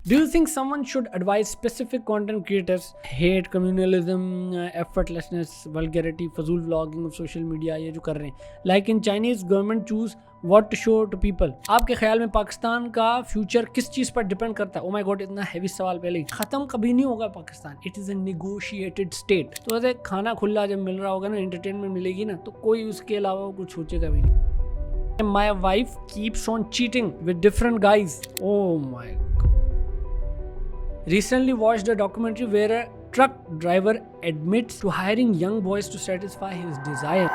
Do you think someone should advise specific content creators? Hate, communalism, effortlessness, vulgarity, फजूल vlogging of social media ये जो कर रहे हैं. Like in Chinese government choose what to show to people. आपके ख्याल में पाकिस्तान का फ्यूचर किस चीज़ पर डिपेंड करता है? Oh my God, इतना हैवी सवाल पहले ही. ख़त्म कभी नहीं होगा Pakistan. It is a negotiated state. तो ऐसे खाना खुला जब मिल रहा होगा ना, एंटरटेनमेंट मिलेगी ना, तो कोई उसके अलावा कुछ सोचेगा भी नहीं. My wife keeps on cheating with different guys. Oh my God. Recently watched a documentary where a truck driver admits to hiring young boys to satisfy his desire.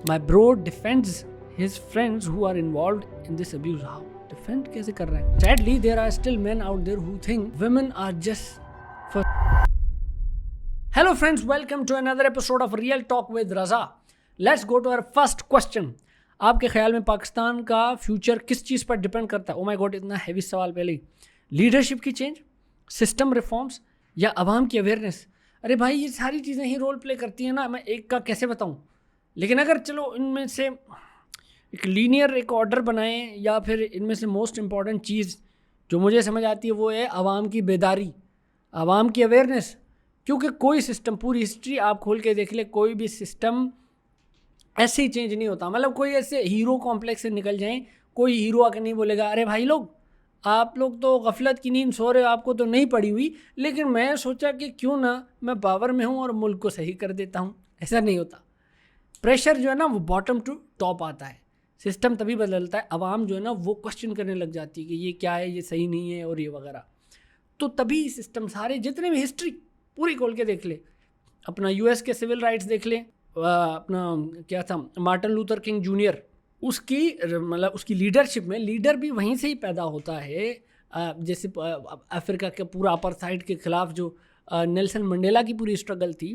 My bro defends his friends who are involved in this abuse. How? Defend कैसे कर रहा है? Sadly, there are still men out there who think women are just for. Hello friends, welcome to another episode of Real Talk with Raza. Let's go to our first question. आपके ख्याल में पाकिस्तान का future किस चीज़ पर depend करता है? Oh my God, इतना heavy सवाल पहले ही. लीडरशिप की चेंज, सिस्टम रिफॉर्म्स या आवाम की अवेयरनेस? अरे भाई, ये सारी चीज़ें ही रोल प्ले करती हैं ना. मैं एक का कैसे बताऊं? लेकिन अगर चलो इनमें से एक लीनियर एक ऑर्डर बनाएं, या फिर इनमें से मोस्ट इम्पॉर्टेंट चीज़ जो मुझे समझ आती है वो है आवाम की बेदारी, आवाम की अवेयरनेस. क्योंकि कोई सिस्टम, पूरी हिस्ट्री आप खोल के देख ले, कोई भी सिस्टम ऐसे ही चेंज नहीं होता. मतलब कोई ऐसे हीरो कॉम्प्लेक्स से निकल जाएं, कोई हीरो आकर नहीं बोलेगा अरे भाई लोग, आप लोग तो गफलत की नींद सो रहे हो, आपको तो नहीं पड़ी हुई, लेकिन मैं सोचा कि क्यों ना मैं पावर में हूँ और मुल्क को सही कर देता हूँ. ऐसा नहीं होता. प्रेशर जो है ना वो बॉटम टू टॉप आता है. सिस्टम तभी बदलता है, आवाम जो है ना वो क्वेश्चन करने लग जाती है कि ये क्या है, ये सही नहीं है और ये वगैरह. तो तभी सिस्टम सारे जितने भी हिस्ट्री पूरी खोल के देख ले, अपना यूएस के सिविल राइट्स देख ले, अपना क्या था मार्टिन लूथर किंग जूनियर, उसकी मतलब उसकी लीडरशिप में, लीडर भी वहीं से ही पैदा होता है. जैसे अफ्रीका के पूरा अपार्थाइड के ख़िलाफ़ जो नेल्सन मंडेला की पूरी स्ट्रगल थी,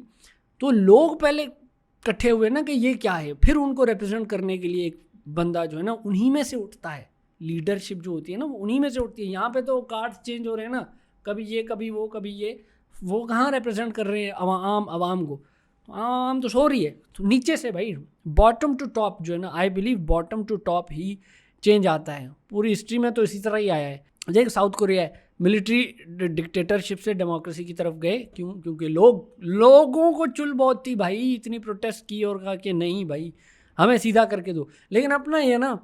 तो लोग पहले इकट्ठे हुए ना कि ये क्या है, फिर उनको रिप्रेजेंट करने के लिए एक बंदा जो है ना उन्हीं में से उठता है. लीडरशिप जो होती है ना वो उन्हीं में से उठती है. यहाँ पे तो कार्ड्स चेंज हो रहे हैं ना, कभी ये कभी वो कभी ये, वो कहाँ रिप्रेजेंट कर रहे हैं आवाम को? आम तो सो रही है. तो नीचे से भाई बॉटम टू टॉप जो है ना, I believe bottom to top ही चेंज आता है. पूरी हिस्ट्री में तो इसी तरह ही आया है. देख साउथ कोरिया है, मिलिट्री डिक्टेटरशिप से डेमोक्रेसी की तरफ गए. क्यों? क्योंकि लोगों को चुल बहुत थी भाई, इतनी प्रोटेस्ट की और कहा कि नहीं भाई हमें सीधा करके दो. लेकिन अपना ये ना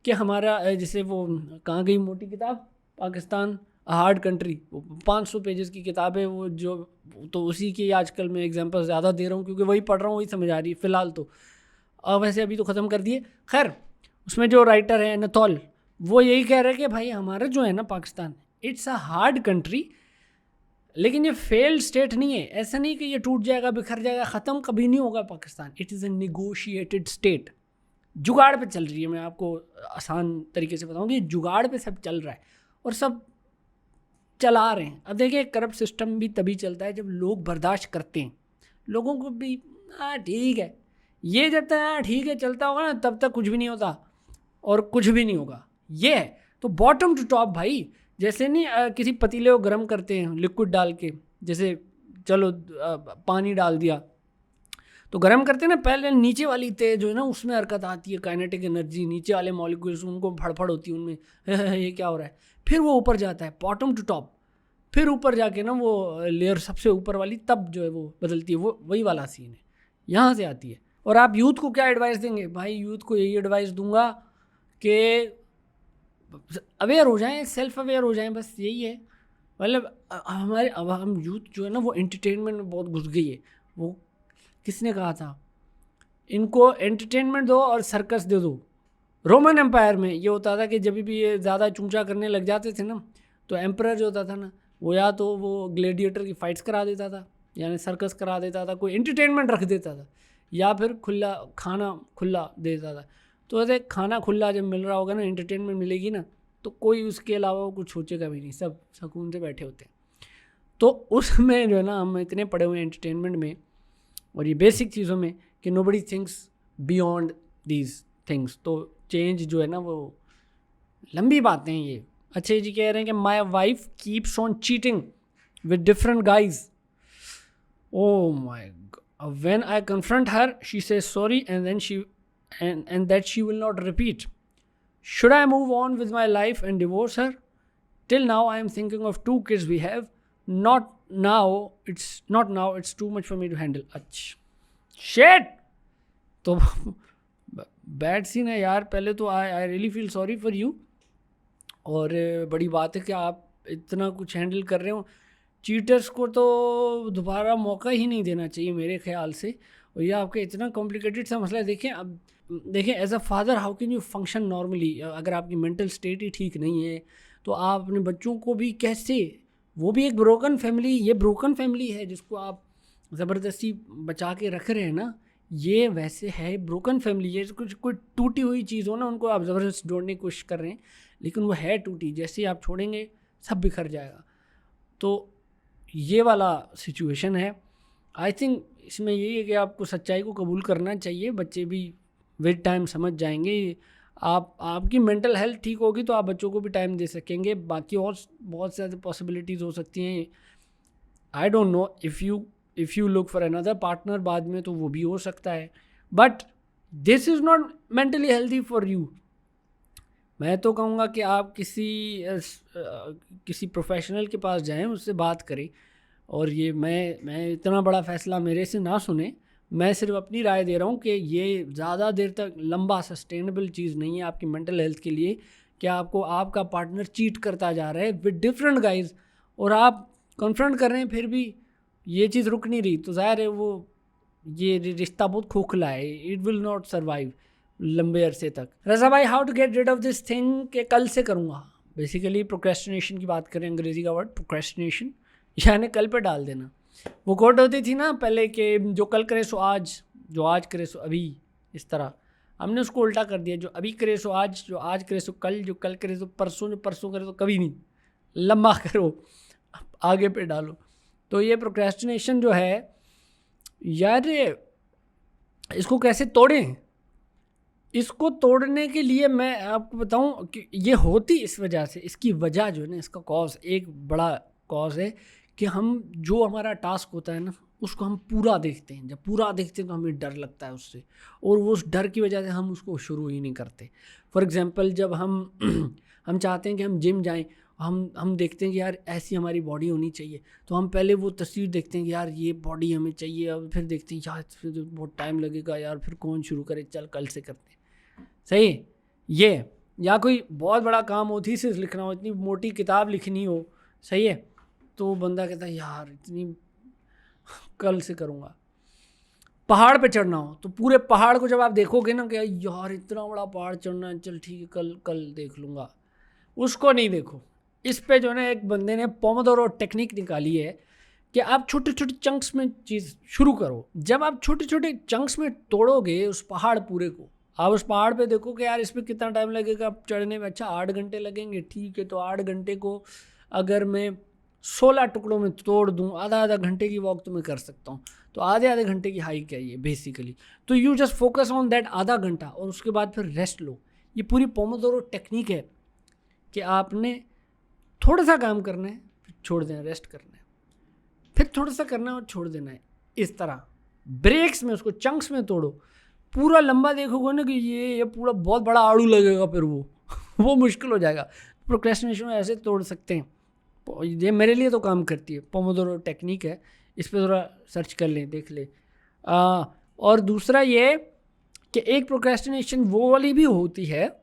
कि हमारा जैसे वो कहाँ गई मोटी किताब, पाकिस्तान हार्ड कंट्री, 500 पेजेस की किताब है वो, जो तो उसी की आजकल मैं एग्जांपल ज़्यादा दे रहा हूँ क्योंकि वही पढ़ रहा हूँ, वही समझ आ रही है फ़िलहाल तो. वैसे अभी तो ख़त्म कर दिए. खैर, उसमें जो राइटर है नथौल, वो यही कह रहे हैं कि भाई हमारा जो है ना Pakistan, it's a hard country, लेकिन ये फेल्ड स्टेट नहीं है. ऐसा नहीं कि ये टूट जाएगा, बिखर जाएगा, ख़त्म कभी नहीं होगा Pakistan. It is a negotiated state. जुगाड़ पे चल रही है. मैं आपको आसान तरीके से बताऊँ कि जुगाड़ पे सब चल रहा है और सब चला रहे हैं. अब देखिए, करप्ट सिस्टम भी तभी चलता है जब लोग बर्दाश्त करते हैं. लोगों को भी ठीक है, ये जब तक ठीक है चलता होगा ना, तब तक कुछ भी नहीं होता और कुछ भी नहीं होगा. ये है. तो बॉटम टू टॉप भाई, जैसे नहीं किसी पतीले को गर्म करते हैं लिक्विड डाल के, जैसे चलो पानी डाल दिया तो गर्म करते हैं ना, पहले नीचे वाली तेज जो है ना उसमें हरकत आती है, काइनेटिक एनर्जी, नीचे वाले मॉलिक्यूल्स उनको फड़फड़ होती है उनमें ये क्या हो रहा है. फिर वो ऊपर जाता है बॉटम टू टॉप, फिर ऊपर जाके ना वो लेयर सबसे ऊपर वाली तब जो है वो बदलती है. वो वही वाला सीन है, यहाँ से आती है. और आप यूथ को क्या एडवाइस देंगे? भाई यूथ को यही एडवाइस दूंगा कि अवेयर हो जाएं, सेल्फ अवेयर हो जाएं, बस यही है. मतलब हमारे अब हम यूथ जो है ना वो एंटरटेनमेंट में बहुत घुस गई है. वो किसने कहा था, इनको एंटरटेनमेंट दो और सर्कस दे दो. रोमन एम्पायर में ये होता था कि जब भी ये ज़्यादा चूंचा करने लग जाते थे ना, तो एम्परर जो होता था ना वो या तो वो ग्लेडिएटर की फ़ाइट्स करा देता था, यानी सर्कस करा देता था, कोई एंटरटेनमेंट रख देता था, या फिर खुला खाना खुला दे देता था. तो ऐसे खाना खुला जब मिल रहा होगा ना, एंटरटेनमेंट मिलेगी ना, तो कोई उसके अलावा कुछ सोचेगा भी नहीं, सब सुकून से बैठे होते हैं. तो उसमें जो है ना हम इतने पड़े हुए हैं एंटरटेनमेंट में और ये बेसिक चीज़ों में कि nobody thinks beyond these things. तो चेंज जो है ना वो लंबी बातें हैं ये. अच्छे जी कह रहे हैं कि my wife keeps on cheating with different guys. Oh my god, when I confront her she says sorry and then she and that she will not repeat. Should I move on with my life and divorce her? Till now I am thinking of 2 kids we have. Not now, it's too much for me to handle. अच्छा shit. तो bad scene है यार. पहले तो I really feel sorry for you. और बड़ी बात है कि आप इतना कुछ हैंडल कर रहे हो. चीटर्स को तो दोबारा मौका ही नहीं देना चाहिए मेरे ख्याल से. और ये आपका इतना कॉम्प्लिकेटेड सा मसला है. देखें as a father how can you function normally. अगर आपकी मेंटल स्टेट ही ठीक नहीं है तो आप अपने बच्चों को भी कैसे, वो भी एक ब्रोकन फैमिली, ये ब्रोकन फैमिली है जिसको आप ज़बरदस्ती बचा के रख रहे हैं ना, ये वैसे है ब्रोकन फैमिली. ये कुछ कोई टूटी हुई चीज़ हो ना, उनको आप ज़बरदस्ती जोड़ने की कोशिश कर रहे हैं, लेकिन वो है टूटी. जैसे ही आप छोड़ेंगे सब बिखर जाएगा. तो ये वाला सिचुएशन है. आई थिंक इसमें यही है कि आपको सच्चाई को कबूल करना चाहिए. बच्चे भी विद टाइम समझ जाएंगे. आपकी मेंटल हेल्थ ठीक होगी तो आप बच्चों को भी टाइम दे सकेंगे. बाकी और बहुत ज़्यादा पॉसिबिलिटीज़ हो सकती हैं. I don't know if you look for another partner बाद में तो वो भी हो सकता है. But this is not mentally healthy for you. मैं तो कहूँगा कि आप किसी प्रोफेशनल के पास जाएं, उससे बात करें. और ये मैं इतना बड़ा फ़ैसला मेरे से ना सुने. मैं सिर्फ अपनी राय दे रहा हूँ कि ये ज़्यादा देर तक लंबा सस्टेनेबल चीज़ नहीं है आपकी मेंटल हेल्थ के लिए. कि आपको आपका पार्टनर चीट करता जा रहा है विद डिफरेंट गाइज और आप कन्फ्रंट कर रहे हैं, फिर भी ये चीज़ रुक नहीं रही. तो ज़ाहिर है वो ये रिश्ता बहुत खोखला है. इट विल नॉट सर्वाइव लंबे अरसे तक. रज़ा भाई, how to get rid of this thing के कल से करूँगा. बेसिकली प्रोक्रेस्टिनेशन की बात करें, अंग्रेज़ी का वर्ड प्रोक्रेस्टिनेशन, यानी कल पे डाल देना. वो कोट होती थी ना पहले के, जो कल करे सो आज, जो आज करे सो अभी. इस तरह हमने उसको उल्टा कर दिया. जो अभी करे सो आज, जो आज करे सो कल, जो कल करे सो परसों, जो परसों करे तो कभी नहीं. लंबा करो, आगे पे डालो. तो ये प्रोक्रेस्टिनेशन जो है यार, इसको कैसे तोड़ें. इसको तोड़ने के लिए मैं आपको बताऊं कि ये होती इस वजह से, इसकी वजह जो है ना, इसका कॉज, एक बड़ा कॉज है कि हम जो हमारा टास्क होता है ना उसको हम पूरा देखते हैं. जब पूरा देखते हैं तो हमें डर लगता है उससे, और वो उस डर की वजह से हम उसको शुरू ही नहीं करते. फॉर एग्जांपल जब हम चाहते हैं कि हम जिम जाएं, हम देखते हैं कि यार ऐसी हमारी बॉडी होनी चाहिए, तो हम पहले वो तस्वीर देखते हैं कि यार ये बॉडी हमें चाहिए. और फिर देखते हैं यार फिर तो बहुत टाइम लगेगा यार, फिर कौन शुरू करे, चल कल से करते हैं. सही ये, या कोई बहुत बड़ा काम हो, थीसिस लिखना हो, इतनी मोटी किताब लिखनी हो, सही है, तो बंदा कहता है यार इतनी कल से करूँगा. पहाड़ पे चढ़ना हो तो पूरे पहाड़ को जब आप देखोगे ना कि यार इतना बड़ा पहाड़ चढ़ना है, चल ठीक है कल देख लूँगा, उसको नहीं देखो. इस पे जो है ना एक बंदे ने पोमोडोरो टेक्निक निकाली है कि आप छोटे छोटे चंक्स में चीज़ शुरू करो. जब आप छोटे छोटे चंक्स में तोड़ोगे उस पहाड़ पूरे को, आप उस पहाड़ पे देखो कि यार इस पर कितना टाइम लगेगा चढ़ने में. अच्छा 8 घंटे लगेंगे, ठीक है. तो 8 घंटे को अगर मैं 16 टुकड़ों में तोड़ दूं, आधा घंटे की वॉक तो मैं कर सकता हूं. तो आधे घंटे की हाइक है ये बेसिकली. तो you just focus on that आधा घंटा, और उसके बाद फिर रेस्ट लो. ये पूरी पोमोडोरो टेक्निक है कि आपने थोड़ा सा काम करना है, फिर छोड़ देना, रेस्ट करना है, फिर थोड़ा सा करना है और छोड़ देना है. इस तरह ब्रेक्स में उसको चंक्स में तोड़ो. पूरा लंबा देखोगे ना कि ये पूरा बहुत बड़ा आड़ू लगेगा, फिर वो मुश्किल हो जाएगा. प्रोक्रेस्टिनेशन ऐसे तोड़ सकते हैं. ये मेरे लिए तो काम करती है, पोमोडोरो टेक्निक है. इस पर थोड़ा सर्च कर लें, देख लें. और दूसरा ये कि एक प्रोक्रेस्टिनेशन वो वाली भी होती है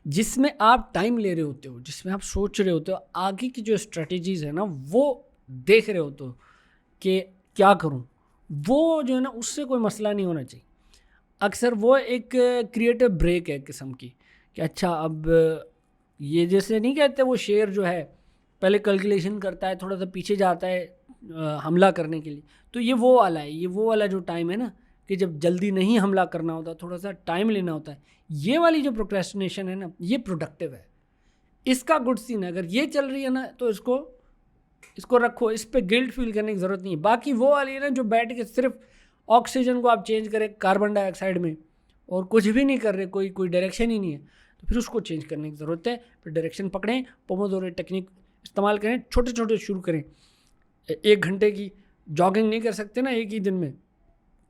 जिसमें आप टाइम ले रहे होते हो, जिसमें आप सोच रहे होते हो, आगे की जो स्ट्रेटजीज़ है ना वो देख रहे होते हो कि क्या करूं. वो जो है ना उससे कोई मसला नहीं होना चाहिए. अक्सर वो एक क्रिएटिव ब्रेक है किस्म की कि अच्छा अब ये जैसे नहीं कहते, वो शेर जो है पहले कैलकुलेशन करता है, थोड़ा सा पीछे जाता है हमला करने के लिए. तो ये वो वाला है, ये वो वाला जो टाइम है ना कि जब जल्दी नहीं हमला करना होता, थोड़ा सा टाइम लेना होता है. ये वाली जो प्रोक्रेस्टिनेशन है ना, ये प्रोडक्टिव है. इसका गुड सीन है. अगर ये चल रही है ना तो इसको रखो, इस पर गिल्ट फील करने की ज़रूरत नहीं है. बाकी वो वाली है ना जो बैठ के सिर्फ ऑक्सीजन को आप चेंज करें कार्बन डाइऑक्साइड में और कुछ भी नहीं कर रहे, कोई डायरेक्शन ही नहीं है, तो फिर उसको चेंज करने की ज़रूरत है. फिर डायरेक्शन पकड़ें, पोमोडोरो टेक्निक इस्तेमाल करें, छोटे छोटे शुरू करें. 1 घंटे की जॉगिंग नहीं कर सकते ना एक ही दिन में,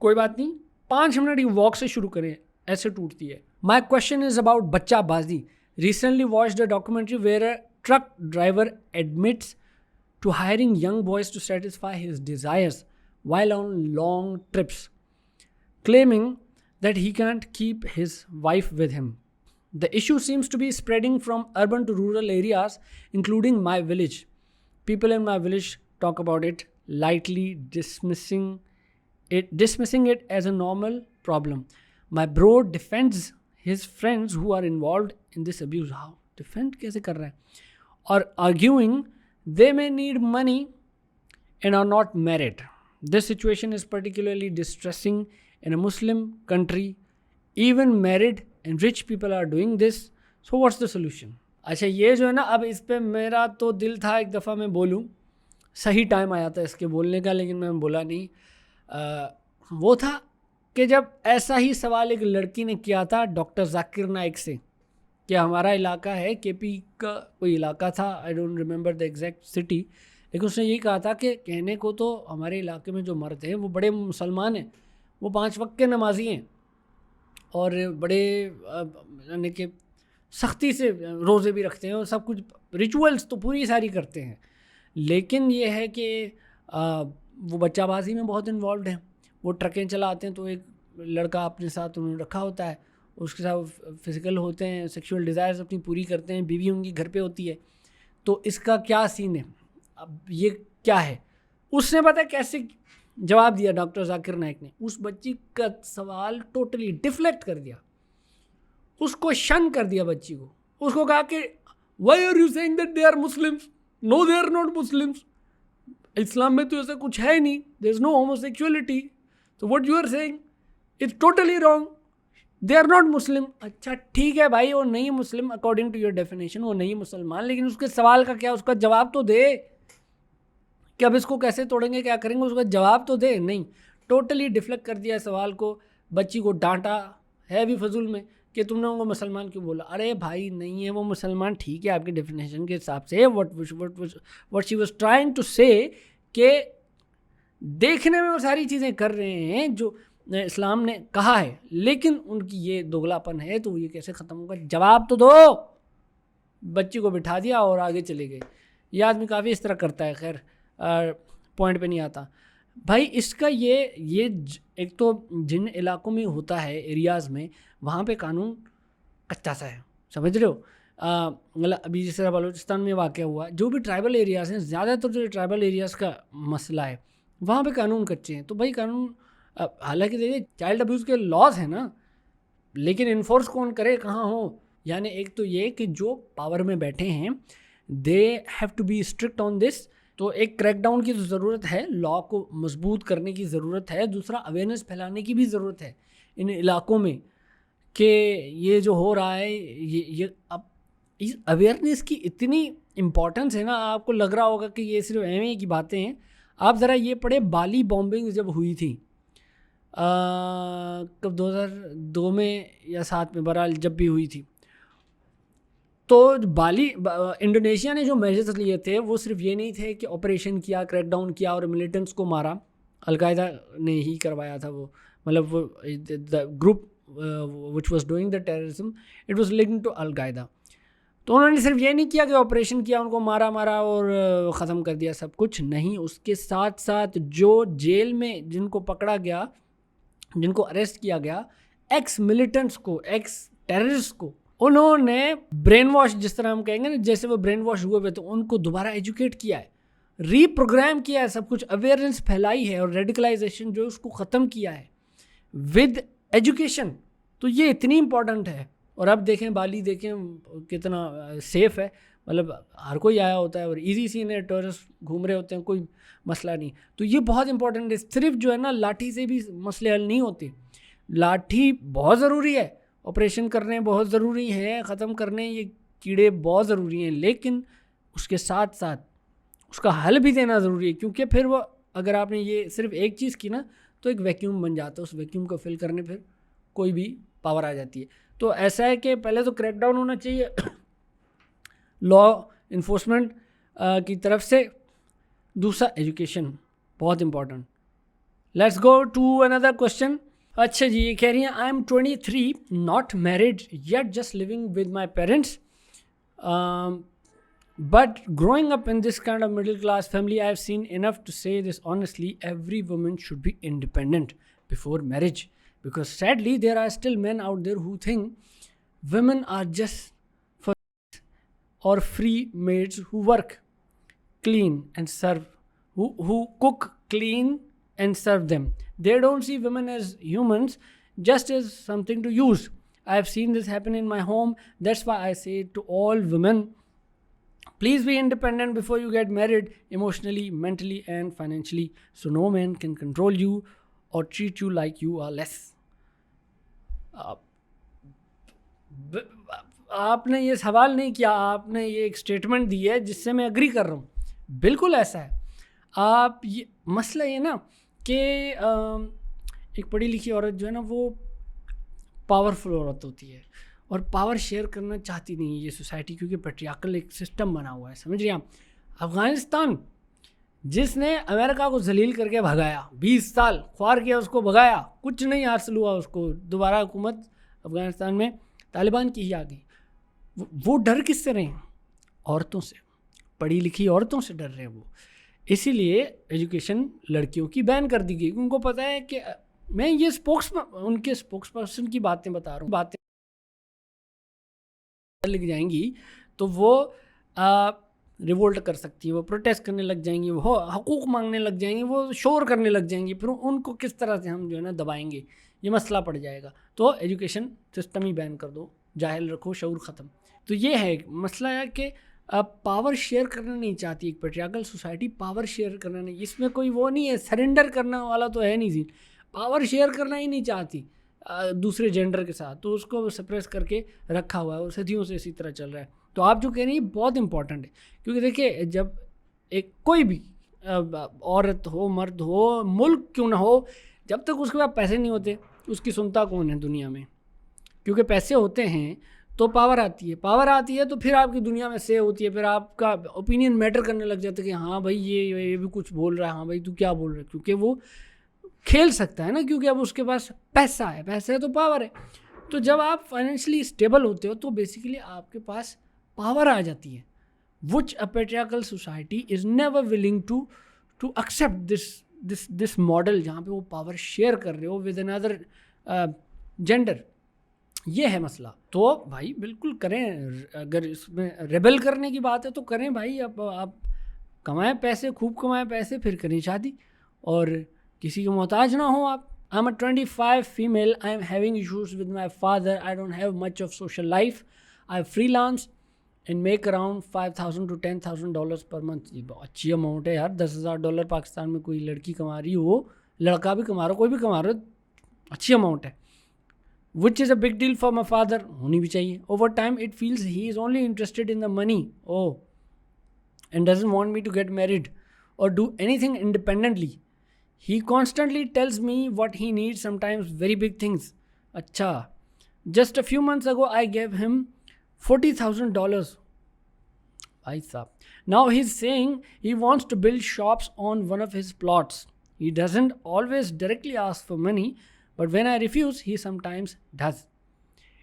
कोई बात नहीं, 5 मिनट की वॉक से शुरू करें, ऐसे टूटती है. माई क्वेश्चन इज़ अबाउट बच्चाबाजी. Recently watched a documentary where truck driver admits to hiring young boys to satisfy his desires while on long trips, claiming that he can't keep his wife with him. The issue seems to be spreading from urban to rural areas, including my village. People in my village talk about it lightly, dismissing it as a normal problem. My bro defends his friends who are involved in this abuse. How? Defend कैसे कर रहा है? Or arguing they may need money and are not married. This situation is particularly distressing in a Muslim country. Even married and rich people are doing this. So what's the solution? अच्छा, ये जो है ना, अब इस पे मेरा तो दिल था एक दफ़ा मैं बोलूँ, सही टाइम आया था इसके बोलने का, लेकिन मैं बोला नहीं। वो था कि जब ऐसा ही सवाल एक लड़की ने किया था डॉक्टर जाकिर नाइक से, कि हमारा इलाका है, केपी का कोई इलाका था, I don't remember the exact city, लेकिन उसने यही कहा था कि कहने को तो हमारे इलाके में जो मर्द हैं वो बड़े मुसलमान हैं, वो 5 वक्त के नमाजी हैं और बड़े यानी कि सख्ती से रोज़े भी रखते हैं और सब कुछ रिचुअल्स तो पूरी सारी करते हैं, लेकिन ये है कि वो बच्चाबाजी में बहुत इन्वॉल्व हैं। वो ट्रकें चलाते हैं तो एक लड़का अपने साथ उन्होंने रखा होता है, उसके साथ फिज़िकल होते हैं, सेक्सुअल डिज़ायर्स अपनी पूरी करते हैं, बीवी उनकी घर पे होती है। तो इसका क्या सीन है, अब ये क्या है? उसने पता कैसे जवाब दिया डॉक्टर जाकिर नाइक ने? उस बच्ची का सवाल टोटली डिफ्लेक्ट कर दिया, उसको शन कर दिया बच्ची को। उसको कहा कि why are you saying that they are Muslims? No, they are not Muslims. इस्लाम में तो ऐसा कुछ है नहीं, देयर इज़ नो होमोसेक्सुअलिटी, तो what you are saying it's totally wrong, they are not Muslim. अच्छा ठीक है भाई, वो नहीं Muslim according to your definition, वो नहीं मुसलमान, लेकिन उसके सवाल का क्या, उसका जवाब तो दे कि अब इसको कैसे तोड़ेंगे, क्या करेंगे, उसका जवाब तो दे। नहीं, टोटली डिफ्लेक्ट कर दिया सवाल को, बच्ची को डांटा है भी फजूल में कि तुमने उनको मुसलमान क्यों बोला। अरे भाई नहीं है वो मुसलमान, ठीक है आपकी डेफिनेशन के हिसाब से। What she was trying to say कि देखने में वो सारी चीज़ें कर रहे हैं जो इस्लाम ने कहा है, लेकिन उनकी ये दोगलापन है, तो ये कैसे ख़त्म होगा? जवाब तो दो। बच्ची को बिठा दिया और आगे चले गए। ये आदमी काफ़ी इस तरह करता है, खैर पॉइंट पे नहीं आता भाई इसका। ये एक तो जिन इलाकों में होता है, एरियाज़ में, वहाँ पे कानून कच्चा सा है, समझ रहे हो? मतलब अभी जिस तरह बलूचिस्तान में वाक़या हुआ, जो भी ट्राइबल एरियाज़ हैं, ज़्यादातर जो ट्राइबल एरियाज़ का मसला है वहाँ पे कानून कच्चे हैं। तो भाई कानून, हालांकि देखिए चाइल्ड अब्यूज़ के लॉज हैं ना, लेकिन इन्फोर्स कौन करे, कहाँ हो? यानी एक तो ये कि जो पावर में बैठे हैं they have to be strict on this. तो एक क्रैकडाउन की तो ज़रूरत है, लॉ को मजबूत करने की ज़रूरत है। दूसरा, अवेयरनेस फैलाने की भी ज़रूरत है इन इलाकों में कि ये जो हो रहा है, ये अब इस अवेयरनेस की इतनी इम्पॉर्टेंस है ना, आपको लग रहा होगा कि ये सिर्फ एमए की बातें हैं। आप ज़रा ये पढ़े, बाली बॉम्बिंग जब हुई थी कब 2002 में या 7 में, बहरहाल जब भी हुई थी, तो इंडोनेशिया ने जो मेजर्स लिए थे वो सिर्फ ये नहीं थे कि ऑपरेशन किया, क्रैकडाउन किया और मिलिटेंट्स को मारा। अलकायदा ने ही करवाया था वो, मतलब वो the group which was doing the terrorism, it was linked to al-Qaeda. तो उन्होंने सिर्फ ये नहीं किया कि ऑपरेशन किया, उनको मारा और ख़त्म कर दिया, सब कुछ नहीं। उसके साथ साथ जो जेल में जिनको पकड़ा गया, जिनको अरेस्ट किया गया, एक्स मिलिटेंट्स को, एक्स टेररिस्ट को, उन्होंने ब्रेन वॉश, जिस तरह हम कहेंगे ना, जैसे वो ब्रेन वॉश हुए हुए, तो उनको दोबारा एजुकेट किया है, रीप्रोग्राम किया है, सब कुछ अवेयरनेस फैलाई है और रेडिकलाइजेशन जो उसको ख़त्म किया है विद एजुकेशन। तो ये इतनी इम्पॉर्टेंट है। और अब देखें बाली, देखें कितना सेफ़ है, मतलब हर कोई आया होता है और इजी सीन है, टूरिस्ट घूम रहे होते हैं, कोई मसला नहीं। तो ये बहुत इंपॉर्टेंट है। सिर्फ जो है ना लाठी से भी मसले हल नहीं होते, लाठी बहुत ज़रूरी है, ऑपरेशन करने बहुत ज़रूरी है, ख़त्म करने ये कीड़े बहुत ज़रूरी हैं, लेकिन उसके साथ साथ उसका हल भी देना ज़रूरी है, क्योंकि फिर वो, अगर आपने ये सिर्फ एक चीज़ की ना, तो एक वैक्यूम बन जाता है, उस वैक्यूम को फिल करने फिर कोई भी पावर आ जाती है। तो ऐसा है कि पहले तो क्रैकडाउन होना चाहिए लॉ इन्फोर्समेंट की तरफ से, दूसरा एजुकेशन बहुत important. Let's go to another question. अच्छा जी, ये कह रही हैं, I am 23, not married yet, just living with my parents. But growing up in this kind of middle class family, I have seen enough to say this honestly: every woman should be independent before marriage. Because sadly, there are still men out there who think women are just for or free maids who work, clean and serve, who cook, clean and serve them. They don't see women as humans, just as something to use. I have seen this happen in my home. That's why I say to all women, please be independent before you get married, emotionally, mentally, and financially, so no man can control you or treat you like you are less. आपने ये सवाल नहीं किया, आपने ये एक statement दी है जिससे मैं एग्री कर रहा हूँ. बिल्कुल ऐसा है. आप ये मसला ये ना कि एक पढ़ी लिखी औरत जो है ना वो पावरफुल औरत होती है और पावर शेयर करना चाहती नहीं है ये सोसाइटी, क्योंकि पैट्रियार्कल एक सिस्टम बना हुआ है. समझ रहे हैं आप? अफ़गानिस्तान जिसने अमेरिका को जलील करके भगाया, 20 साल ख्वार किया, उसको भगाया, कुछ नहीं हासिल हुआ उसको, दोबारा हुकूमत अफ़गानिस्तान में तालिबान की ही आ गई. वो डर किससे रहे हैं? औरतों से, पढ़ी लिखी औरतों से डर रहे हैं वो. इसीलिए एजुकेशन लड़कियों की बैन कर दी गई. उनको पता है कि मैं ये उनके स्पोक्स पर्सन की बातें बता रहा हूँ. बातें लिख जाएंगी तो वो रिवोल्ट कर सकती है, वो प्रोटेस्ट करने लग जाएंगी, वो हकूक़ मांगने लग जाएंगी, वो शोर करने लग जाएंगी. फिर उनको किस तरह से हम जो है ना दबाएंगे, ये मसला पड़ जाएगा. तो एजुकेशन सिस्टम ही बैन कर दो, जाहिल रखो, शऊर ख़त्म. तो ये है मसला है कि पावर शेयर करना नहीं चाहती एक पैट्रियार्कल सोसाइटी. पावर शेयर करना नहीं, इसमें कोई वो नहीं है, सरेंडर करने वाला तो है नहीं सीन. पावर शेयर करना ही नहीं चाहती दूसरे जेंडर के साथ, तो उसको सप्रेस करके रखा हुआ है और सदियों से इसी तरह चल रहा है. तो आप जो कह रही हैं बहुत इंपॉर्टेंट है, क्योंकि देखिए जब एक कोई भी औरत हो, मर्द हो, मुल्क क्यों ना हो, जब तक उसके पास पैसे नहीं होते उसकी सुनता कौन है दुनिया में? क्योंकि पैसे होते हैं तो पावर आती है. पावर आती है तो फिर आपकी दुनिया में से होती है, फिर आपका ओपिनियन मैटर करने लग जाता है कि हाँ भाई ये भी कुछ बोल रहा है, हाँ भाई तू क्या बोल रहा है, क्योंकि वो खेल सकता है ना, क्योंकि अब उसके पास पैसा है, पैसा है तो पावर है. तो जब आप फाइनेंशियली स्टेबल होते हो तो बेसिकली आपके पास पावर आ जाती है, which a patriarchal society is never willing to accept this model जहाँ पे वो पावर शेयर कर रहे हो विद अनदर जेंडर. ये है मसला. तो भाई बिल्कुल करें, अगर इसमें रेबल करने की बात है तो करें भाई. अब आप कमाएं पैसे, खूब कमाएं पैसे, फिर करें शादी और किसी के मोहताज ना हो आप. I am a 25 female. I am having issues with my father. I don't have much of social life. I freelance and make around $5,000 to $10,000 per month. ये बहुत अच्छी अमाउंट है यार. $10,000 पाकिस्तान में कोई लड़की कमा रही हो, लड़का भी कमा रहा हो, कोई भी कमा रहा हो, अच्छी अमाउंट है. Which is a big deal for my father. होनी भी चाहिए. Over time it feels he is only interested in the money. Oh, and doesn't want me to get married or do anything independently. He constantly tells me what he needs, sometimes very big things. अच्छा, just a few months ago I gave him $40,000. भाई साहब. Now he's saying he wants to build shops on one of his plots. He doesn't always directly ask for money, but when I refuse, he sometimes does.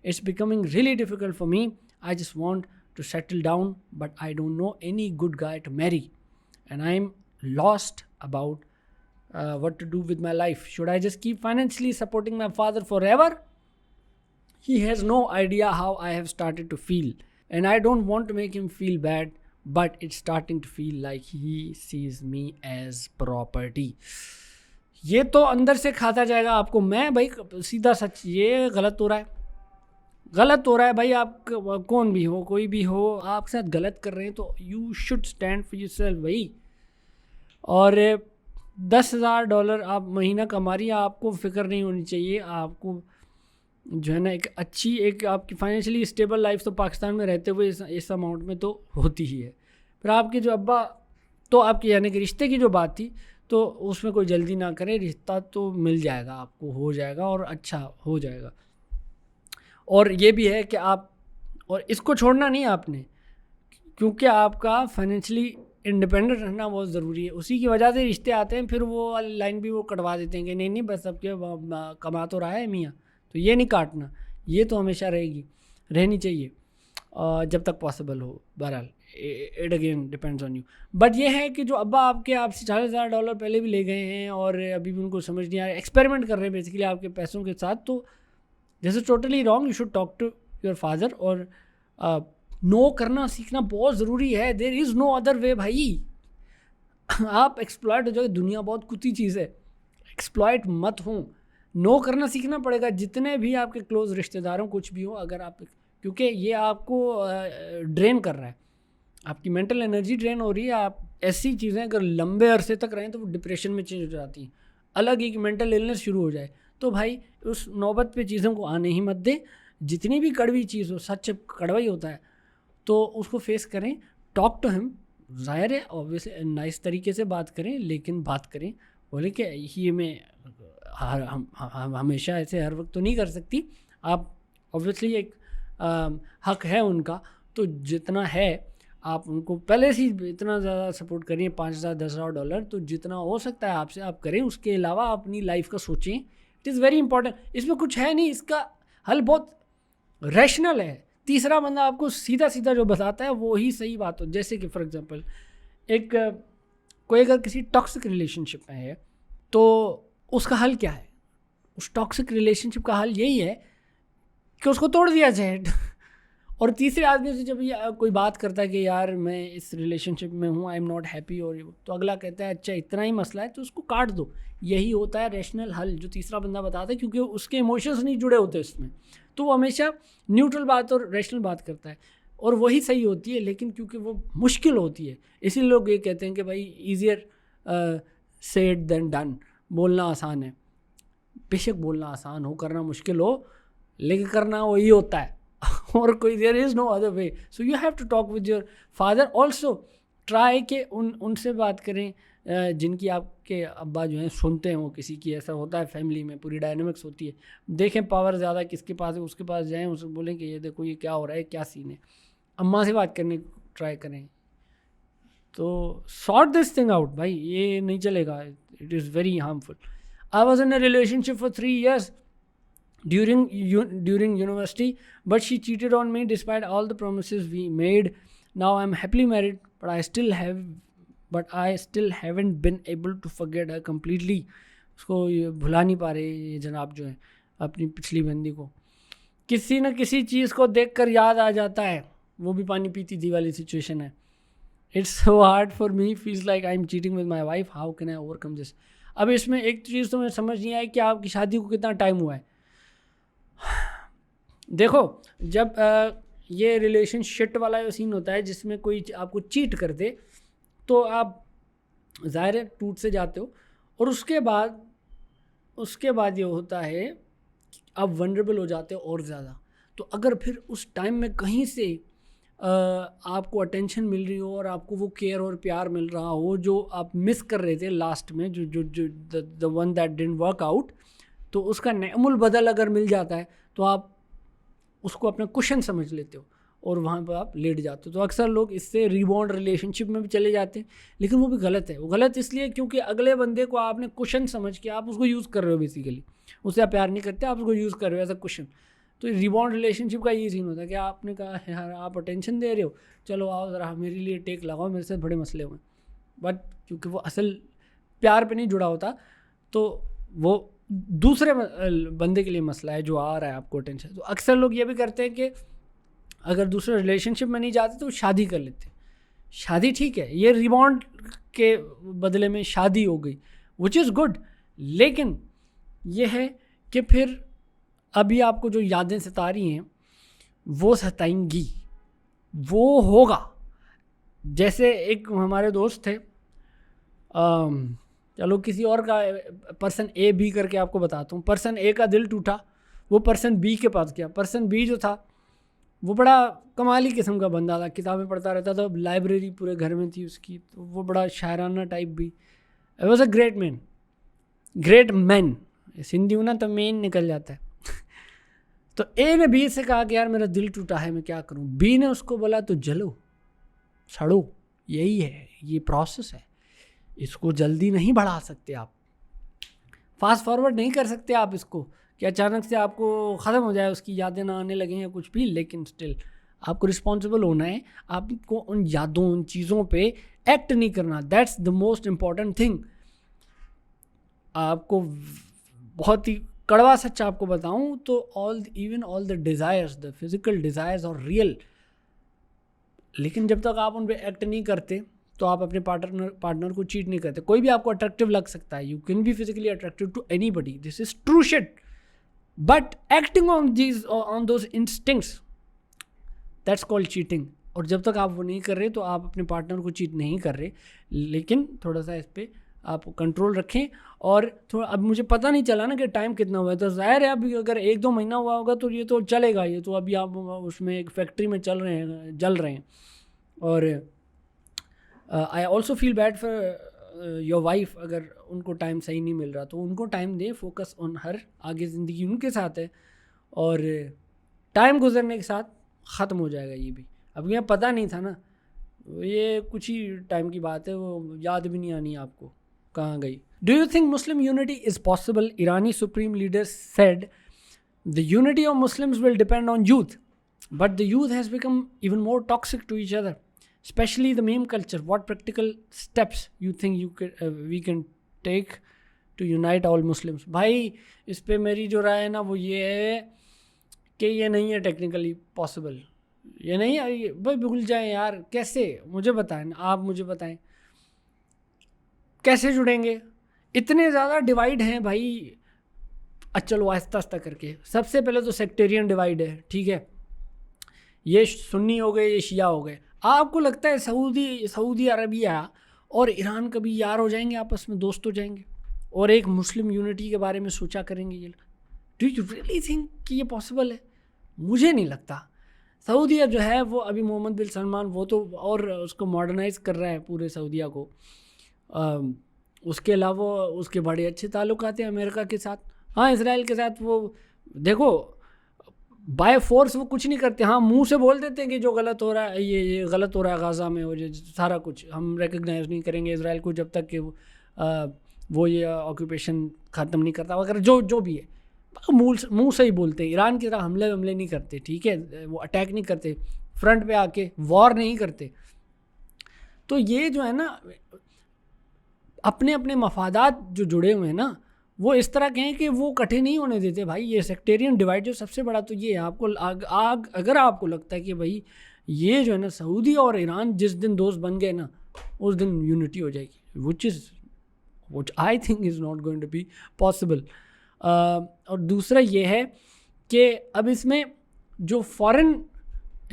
It's becoming really difficult for me. I just want to settle down, but I don't know any good guy to marry. And I'm lost about what to do with my life. Should I just keep financially supporting my father forever? He has no idea how I have started to feel. And I don't want to make him feel bad, but it's starting to feel like he sees me as property. ये तो अंदर से खाता जाएगा आपको. मैं भाई सीधा सच, ये गलत हो रहा है, गलत हो रहा है भाई. आप कौन भी हो, कोई भी हो, आपके साथ गलत कर रहे हैं तो you should stand for yourself भाई. और $10,000 आप महीना कमा रही है, आपको फिक्र नहीं होनी चाहिए. आपको जो है ना एक अच्छी, एक आपकी फाइनेंशियली स्टेबल लाइफ तो पाकिस्तान में रहते हुए इस अमाउंट में तो होती ही है. फिर आपके जो अब्बा, तो आपके यानी कि रिश्ते की जो बात थी, तो उसमें कोई जल्दी ना करें. रिश्ता तो मिल जाएगा आपको, हो जाएगा और अच्छा हो जाएगा. और ये भी है कि आप, और इसको छोड़ना नहीं आपने, क्योंकि आपका फाइनेंशियली इंडिपेंडेंट रहना बहुत ज़रूरी है. उसी की वजह से रिश्ते आते हैं, फिर वो वाली लाइन भी वो कटवा देते हैं कि नहीं नहीं बस सबके कमा तो रहा है मियाँ, तो ये नहीं काटना. ये तो हमेशा रहेगी, रहनी चाहिए जब तक पॉसिबल हो. बहरहाल it again depends on you. But ये है कि जो अब्बा आपके आपसे $40,000 पहले भी ले गए हैं और अभी भी उनको समझ नहीं आ रहा, एक्सपेरिमेंट कर रहे हैं बेसिकली आपके पैसों के साथ, तो this is totally wrong. You should talk to your father. और नो करना सीखना बहुत ज़रूरी है। There is no other way भाई। आप एक्सप्लॉयट हो जाओगे, दुनिया बहुत कुत्ती चीज़ है, एक्सप्लॉयट मत हो। नो करना सीखना पड़ेगा, जितने भी आपके क्लोज रिश्तेदारों कुछ भी हो, अगर आप, क्योंकि ये आपको ड्रेन कर रहा है, आपकी मेंटल एनर्जी ड्रेन हो रही है। आप ऐसी चीज़ें अगर लंबे अरसे तक रहें तो वो डिप्रेशन में चेंज हो जाती हैं, अलग एक मेंटल इलनेस शुरू हो जाए। तो भाई उस नौबत पे चीज़ों को आने ही मत दे। जितनी भी कड़वी चीज़ हो, सच कड़वा ही होता है, तो उसको फेस करें। टॉक टू हिम, ज़ाहिर है ऑब्वियसली नाइस तरीके से बात करें, लेकिन बात करें। बोले कि ये मैं हमेशा ऐसे हर वक्त तो नहीं कर सकती। आप ऑब्वियसली एक हक है उनका, तो जितना है आप उनको पहले से ही इतना ज़्यादा सपोर्ट करिए, $5,000 $10,000, तो जितना हो सकता है आपसे आप करें। उसके अलावा अपनी लाइफ का सोचें, इट इज़ वेरी इंपॉर्टेंट। इसमें कुछ है नहीं, इसका हल बहुत रैशनल है। तीसरा बंदा आपको सीधा सीधा जो बताता है वो ही सही बात हो। जैसे कि फॉर एग्जांपल एक कोई अगर किसी टॉक्सिक रिलेशनशिप में है तो उसका हल क्या है? उस टॉक्सिक रिलेशनशिप का हल यही है कि उसको तोड़ दिया जाए। और तीसरे आदमी से जब ये कोई बात करता है कि यार मैं इस रिलेशनशिप में हूँ, आई एम नॉट हैप्पी, और तो अगला कहता है अच्छा इतना ही मसला है तो उसको काट दो। यही होता है रैशनल हल जो तीसरा बंदा बताता है, क्योंकि उसके इमोशंस नहीं जुड़े होते इसमें, तो वो हमेशा न्यूट्रल बात और रैशनल बात करता है, और वही सही होती है। लेकिन क्योंकि वो मुश्किल होती है, इसीलिए लोग ये कहते हैं कि भाई ईजियर सेड देन डन। बोलना आसान है, बेशक बोलना आसान हो, करना मुश्किल हो, लेकिन करना वही होता है। और कोई there is no other way. So you have to talk with your father also. Try के उनसे बात करें जिनकी आपके अब्बा जो हैं सुनते हैं वो किसी की। ऐसा होता है फैमिली में, पूरी डायनामिक्स होती है। देखें पावर ज़्यादा किसके पास है, उसके पास जाएं, उससे बोलें कि ये देखो ये क्या हो रहा है, क्या सीन है। अम्मा से बात करने ट्राई करें, तो सॉर्ट दिस थिंग आउट भाई, ये नहीं चलेगा। It is very harmful. I was in a relationship for 3 years during university, but she cheated on me despite all the promises we made. Now I'm happily married, but I still haven't been able to forget her completely. उसको ये भुला नहीं पा रहे ये जनाब जो है अपनी पिछली बंदी को। किसी न किसी चीज़ को देखकर याद आ जाता है, वो भी पानी पीती थी वाली सिचुएशन है। It's so hard for me, feels like I'm cheating with my wife. How can I overcome this? अब इसमें एक चीज़ तो मैं समझ नहीं आई कि आपकी शादी को कितना टाइम हुआ है। देखो जब ये रिलेशनशिप वाला सीन होता है जिसमें कोई आपको चीट कर दे, तो आप ज़ाहिर है टूट से जाते हो, और उसके बाद ये होता है कि आप वनरेबल हो जाते हो और ज़्यादा। तो अगर फिर उस टाइम में कहीं से आपको अटेंशन मिल रही हो और आपको वो केयर और प्यार मिल रहा हो जो आप मिस कर रहे थे लास्ट में, जो the one that didn't work out, तो उसका नेमुल बदल अगर मिल जाता है तो आप उसको अपना कुशन समझ लेते हो और वहाँ पर आप लेट जाते हो। तो अक्सर लोग इससे रीबॉन्ड रिलेशनशिप में भी चले जाते हैं, लेकिन वो भी गलत है। वो गलत इसलिए क्योंकि अगले बंदे को आपने कुशन समझ के आप उसको यूज़ कर रहे हो, बेसिकली उससे आप प्यार नहीं करते, आप उसको यूज़ कर रहे हो एज अ कुशन। तो रीबॉन्ड रिलेशनशिप का ये सीन होता है कि आपने कहा यार आप अटेंशन दे रहे हो, चलो आओ ज़रा मेरे लिए टेक लगाओ, मेरे से बड़े मसले हुए, बट क्योंकि वो असल प्यार पे नहीं जुड़ा होता तो वो दूसरे बंदे के लिए मसला है जो आ रहा है आपको अटेंशन। तो अक्सर लोग ये भी करते हैं कि अगर दूसरे रिलेशनशिप में नहीं जाते तो शादी कर लेते हैं। शादी ठीक है, ये रिबॉन्ड के बदले में शादी हो गई, विच इज़ गुड, लेकिन ये है कि फिर अभी आपको जो यादें सता रही हैं वो सताएंगी, वो होगा। जैसे एक हमारे दोस्त थे, चलो किसी और का पर्सन ए बी करके आपको बताता हूँ। पर्सन ए का दिल टूटा, वो पर्सन बी के पास गया। पर्सन बी जो था वो बड़ा कमाली किस्म का बंदा था, किताबें पढ़ता रहता था, लाइब्रेरी पूरे घर में थी उसकी, तो वो बड़ा शायराना टाइप भी। It was a great man, Sindhi हूँ ना तो मेन निकल जाता है। तो ए ने बी से कहा कि यार मेरा दिल टूटा है, मैं क्या करूँ। बी ने उसको बोला तो जलो सड़ो, यही है, ये प्रोसेस है, इसको जल्दी नहीं बढ़ा सकते आप, फास्ट फॉरवर्ड नहीं कर सकते आप इसको कि अचानक से आपको ख़त्म हो जाए, उसकी यादें ना आने लगें या कुछ भी, लेकिन स्टिल आपको रिस्पॉन्सिबल होना है, आपको उन यादों, उन चीज़ों पे एक्ट नहीं करना. That's the most important thing. आपको बहुत ही कड़वा सच आपको बताऊं तो all the desires, the physical desires और रियल, लेकिन जब तक आप उन पे एक्ट नहीं करते तो आप अपने पार्टनर को चीट नहीं करते. कोई भी आपको अट्रैक्टिव लग सकता है, you can be physically attractive to anybody, this is true shit, but acting on those instincts, that's called cheating. और जब तक आप वो नहीं कर रहे तो आप अपने पार्टनर को चीट नहीं कर रहे. लेकिन थोड़ा सा इस पर आप कंट्रोल रखें. और थोड़ा, अब मुझे पता नहीं चला ना कि टाइम कितना हुआ है, तो ज़ाहिर है अभी अगर 1-2 महीना हुआ होगा तो ये तो चलेगा, ये तो अभी आप उसमें एक फैक्ट्री में जल रहे हैं. और I also feel bad for your wife, अगर उनको टाइम सही नहीं मिल रहा तो उनको टाइम दें, फोकस ऑन हर, आगे ज़िंदगी उनके साथ है. और टाइम गुजरने के साथ ख़त्म हो जाएगा ये भी. अब यह पता नहीं था ना, ये कुछ ही टाइम की बात है, वो याद भी नहीं आनी आपको कहाँ गई. Do you think Muslim unity is possible? ईरानी supreme leader said the unity of Muslims will depend on youth, but the youth has become even more toxic to each other, especially the meme culture. What practical steps you think we can take to unite all Muslims? भाई इस पे मेरी जो राय है ना वो ये है कि ये नहीं है टेक्निकली पॉसिबल. ये नहीं है भाई, भूल जाएं यार. कैसे, मुझे बताएं, आप मुझे बताएं कैसे जुड़ेंगे? इतने ज़्यादा डिवाइड हैं भाई. चलो आहिस्ता आहिस्ता करके. सबसे पहले तो सेक्टेरियन डिवाइड है, ठीक है, ये सुन्नी हो गए, ये शिया हो गए. आपको लगता है सऊदी अरबिया और ईरान कभी यार हो जाएंगे, आपस में दोस्त हो जाएंगे और एक मुस्लिम यूनिटी के बारे में सोचा करेंगे? ये डू यू रियली थिंक कि ये पॉसिबल है? मुझे नहीं लगता. सऊदीया जो है वो अभी मोहम्मद बिन सलमान वो तो और उसको मॉडर्नाइज कर रहा है पूरे सऊदीया को. उसके अलावा उसके बड़े अच्छे ताल्लुकात हैं अमेरिका के साथ. हाँ, इसराइल के साथ वो देखो बाय फोर्स वो कुछ नहीं करते. हाँ, मुंह से बोल देते हैं कि जो गलत हो रहा है, ये गलत हो रहा है गाज़ा में, और ये सारा कुछ हम रिकग्नाइज नहीं करेंगे इसराइल को जब तक कि वो ये ऑक्यूपेशन ख़त्म नहीं करता वगैरह, जो भी है. मुंह से ही बोलते हैं. ईरान की तरह हमले नहीं करते, ठीक है, वो अटैक नहीं करते, फ्रंट पे आके वॉर नहीं करते. तो ये जो है ना, अपने अपने मफादात जो जुड़े हुए हैं ना, वो इस तरह के हैं कि वो इकट्ठे नहीं होने देते भाई. ये सेक्टेरियन डिवाइड जो सबसे बड़ा तो ये है. आपको अगर आपको लगता है कि भाई ये जो है ना सऊदी और ईरान जिस दिन दोस्त बन गए ना उस दिन यूनिटी हो जाएगी, which I think is not going to be possible. और दूसरा ये है कि अब इसमें जो फॉरेन,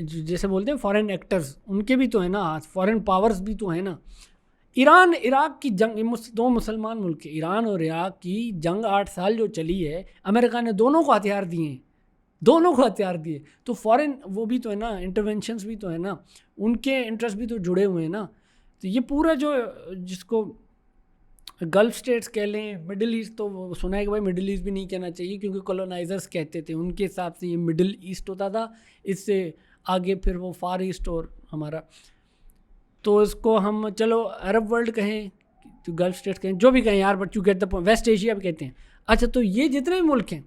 जैसे बोलते हैं फॉरेन एक्टर्स, उनके भी तो है ना, फॉरेन पावर्स भी तो है ना. ईरान इराक की जंग, दो मुसलमान मुल्क है, ईरान और इराक की जंग 8 साल जो चली है, अमेरिका ने दोनों को हथियार दिए. तो फॉरेन वो भी तो है ना, इंटरवेंशंस भी तो है ना, उनके इंटरेस्ट भी तो जुड़े हुए हैं ना. तो ये पूरा जो जिसको गल्फ स्टेट्स कह लें, मिडिल ईस्ट, तो सुना है कि भाई मिडिल ईस्ट भी नहीं कहना चाहिए क्योंकि कॉलोनाइजर्स कहते थे, उनके हिसाब से ये मिडिल ईस्ट होता था. इससे आगे फिर वो फार ईस्ट और हमारा, तो इसको हम चलो अरब वर्ल्ड कहें, तो गल्फ स्टेट्स कहें, जो भी कहें यार, but you get the point. West Asia भी कहते हैं. अच्छा, तो ये जितने भी मुल्क हैं,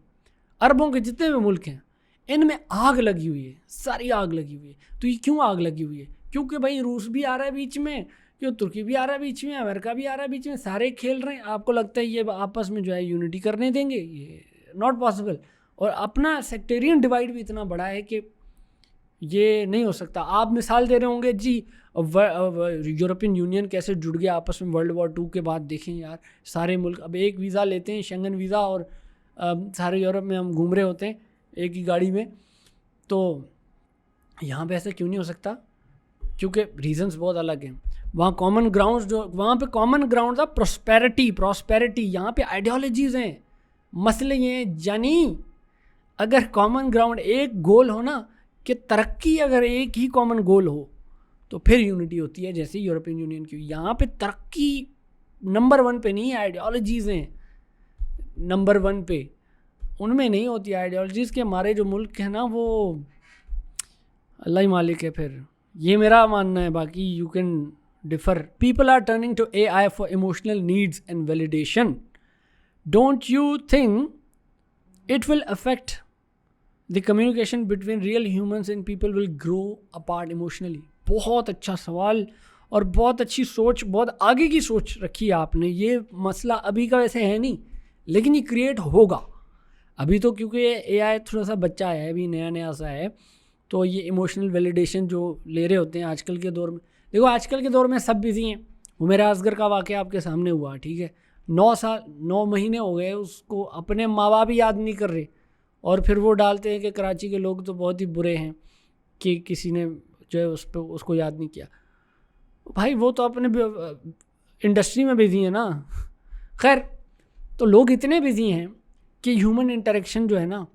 अरबों के जितने भी मुल्क हैं, इनमें आग लगी हुई है, सारी आग लगी हुई है. तो ये क्यों आग लगी हुई है? क्योंकि भाई रूस भी आ रहा है बीच में, क्यों तुर्की भी आ रहा है बीच में, अमेरिका भी आ रहा है बीच में, सारे खेल रहे हैं. आपको लगता है ये आपस में जो है यूनिटी करने देंगे? ये नॉट पॉसिबल. और अपना सेक्टेरियन डिवाइड भी इतना बड़ा है कि ये नहीं हो सकता. आप मिसाल दे रहे होंगे जी यूरोपियन यूनियन कैसे जुड़ गया आपस में World War II के बाद. देखें यार, सारे मुल्क अब एक वीज़ा लेते हैं, शेंगन वीज़ा, और सारे यूरोप में हम घूम रहे होते हैं एक ही गाड़ी में. तो यहाँ पे ऐसा क्यों नहीं हो सकता? क्योंकि रीजंस बहुत अलग हैं. वहाँ कॉमन ग्राउंड था प्रॉस्पेरिटी. यहाँ पे आइडियोलॉजीज़ हैं, मसले ये हैं. यानी अगर कॉमन ग्राउंड, एक गोल हो ना कि तरक्की, अगर एक ही कॉमन गोल हो तो फिर यूनिटी होती है, जैसे यूरोपियन यूनियन की. यहाँ पे तरक्की नंबर 1 पे नहीं है, आइडियोलॉजीज़ हैं नंबर 1 पे, उनमें नहीं होती आइडियोलॉजीज़ के. हमारे जो मुल्क है ना वो अल्लाह ही मालिक है. फिर ये मेरा मानना है, बाकी you can differ. People are turning to AI for emotional needs and validation. Don't you think it will affect the communication between real humans and people will grow apart emotionally. बहुत अच्छा सवाल और बहुत अच्छी सोच, बहुत आगे की सोच रखी है आपने। ये मसला अभी का वैसे है नहीं, लेकिन ये क्रिएट होगा अभी तो, क्योंकि एआई थोड़ा सा बच्चा है, अभी नया नया सा है। तो ये इमोशनल वैलिडेशन जो ले रहे होते हैं आजकल के दौर में, देखो आजकल के दौर में सब बिजी हैं। उमर असगर का वाक़या आपके सामने हुआ, ठीक है, 9 महीने हो गए उसको, अपने माँ बाप ही याद नहीं कर रहे, और फिर वो डालते हैं कि कराची के लोग तो बहुत ही बुरे हैं कि किसी ने जो है उसको याद नहीं किया। भाई वो तो अपने इंडस्ट्री में बिजी है ना। खैर, तो लोग इतने बिजी हैं कि ह्यूमन इंटरेक्शन जो है ना,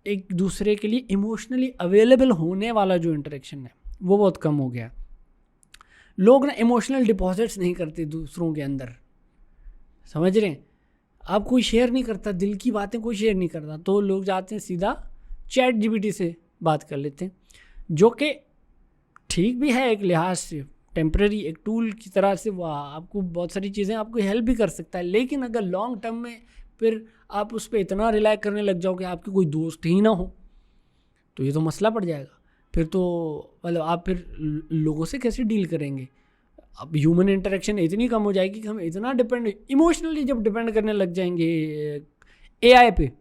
एक दूसरे के लिए इमोशनली अवेलेबल होने वाला जो इंटरेक्शन है वो बहुत कम हो गया। लोग ना इमोशनल डिपॉजिट्स नहीं करते दूसरों के अंदर, समझ रहे हैं आप। कोई शेयर नहीं करता, दिल की बातें कोई शेयर नहीं करता, तो लोग जाते हैं सीधा चैट जीपीटी से बात कर लेते हैं, जो कि ठीक भी है एक लिहाज से, टेम्पररी एक टूल की तरह से। वो आपको बहुत सारी चीज़ें आपको हेल्प भी कर सकता है, लेकिन अगर लॉन्ग टर्म में फिर आप उस पर इतना रिलाई करने लग जाओ कि आपके कोई दोस्त ही ना हो, तो ये तो मसला पड़ जाएगा। फिर तो मतलब आप फिर लोगों से कैसे डील करेंगे। अब ह्यूमन इंटरेक्शन इतनी कम हो जाएगी कि हम इतना डिपेंड, इमोशनली जब डिपेंड करने लग जाएंगे एआई पे,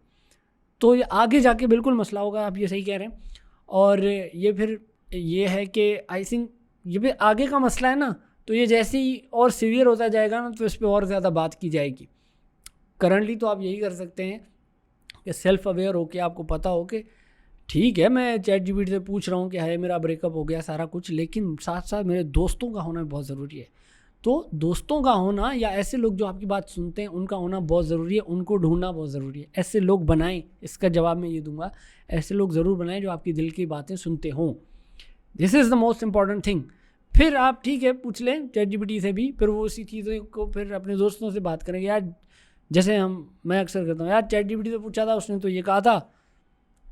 तो ये आगे जाके बिल्कुल मसला होगा। आप ये सही कह रहे हैं। और ये फिर ये है कि आई थिंक ये भी आगे का मसला है ना, तो ये जैसे ही और सीवियर होता जाएगा ना, तो इस पर और ज़्यादा बात की जाएगी। करंटली तो आप यही कर सकते हैं कि सेल्फ अवेयर हो के आपको पता हो कि ठीक है मैं चैट जीपीटी से पूछ रहा हूँ कि हाय मेरा ब्रेकअप हो गया सारा कुछ, लेकिन साथ साथ मेरे दोस्तों का होना बहुत ज़रूरी है। तो दोस्तों का होना या ऐसे लोग जो आपकी बात सुनते हैं उनका होना बहुत ज़रूरी है, उनको ढूंढना बहुत ज़रूरी है। ऐसे लोग बनाएं, इसका जवाब मैं ये दूंगा, ऐसे लोग ज़रूर बनाएं जो आपकी दिल की बातें सुनते हों। This is the most important thing. फिर आप ठीक है पूछ लें चैट जीपीटी से भी, फिर वो उसी चीज़ों को फिर अपने दोस्तों से बात करेंगे। यार जैसे मैं अक्सर करता हूँ, यार चैट जीपीटी से पूछा था, उसने तो ये कहा था।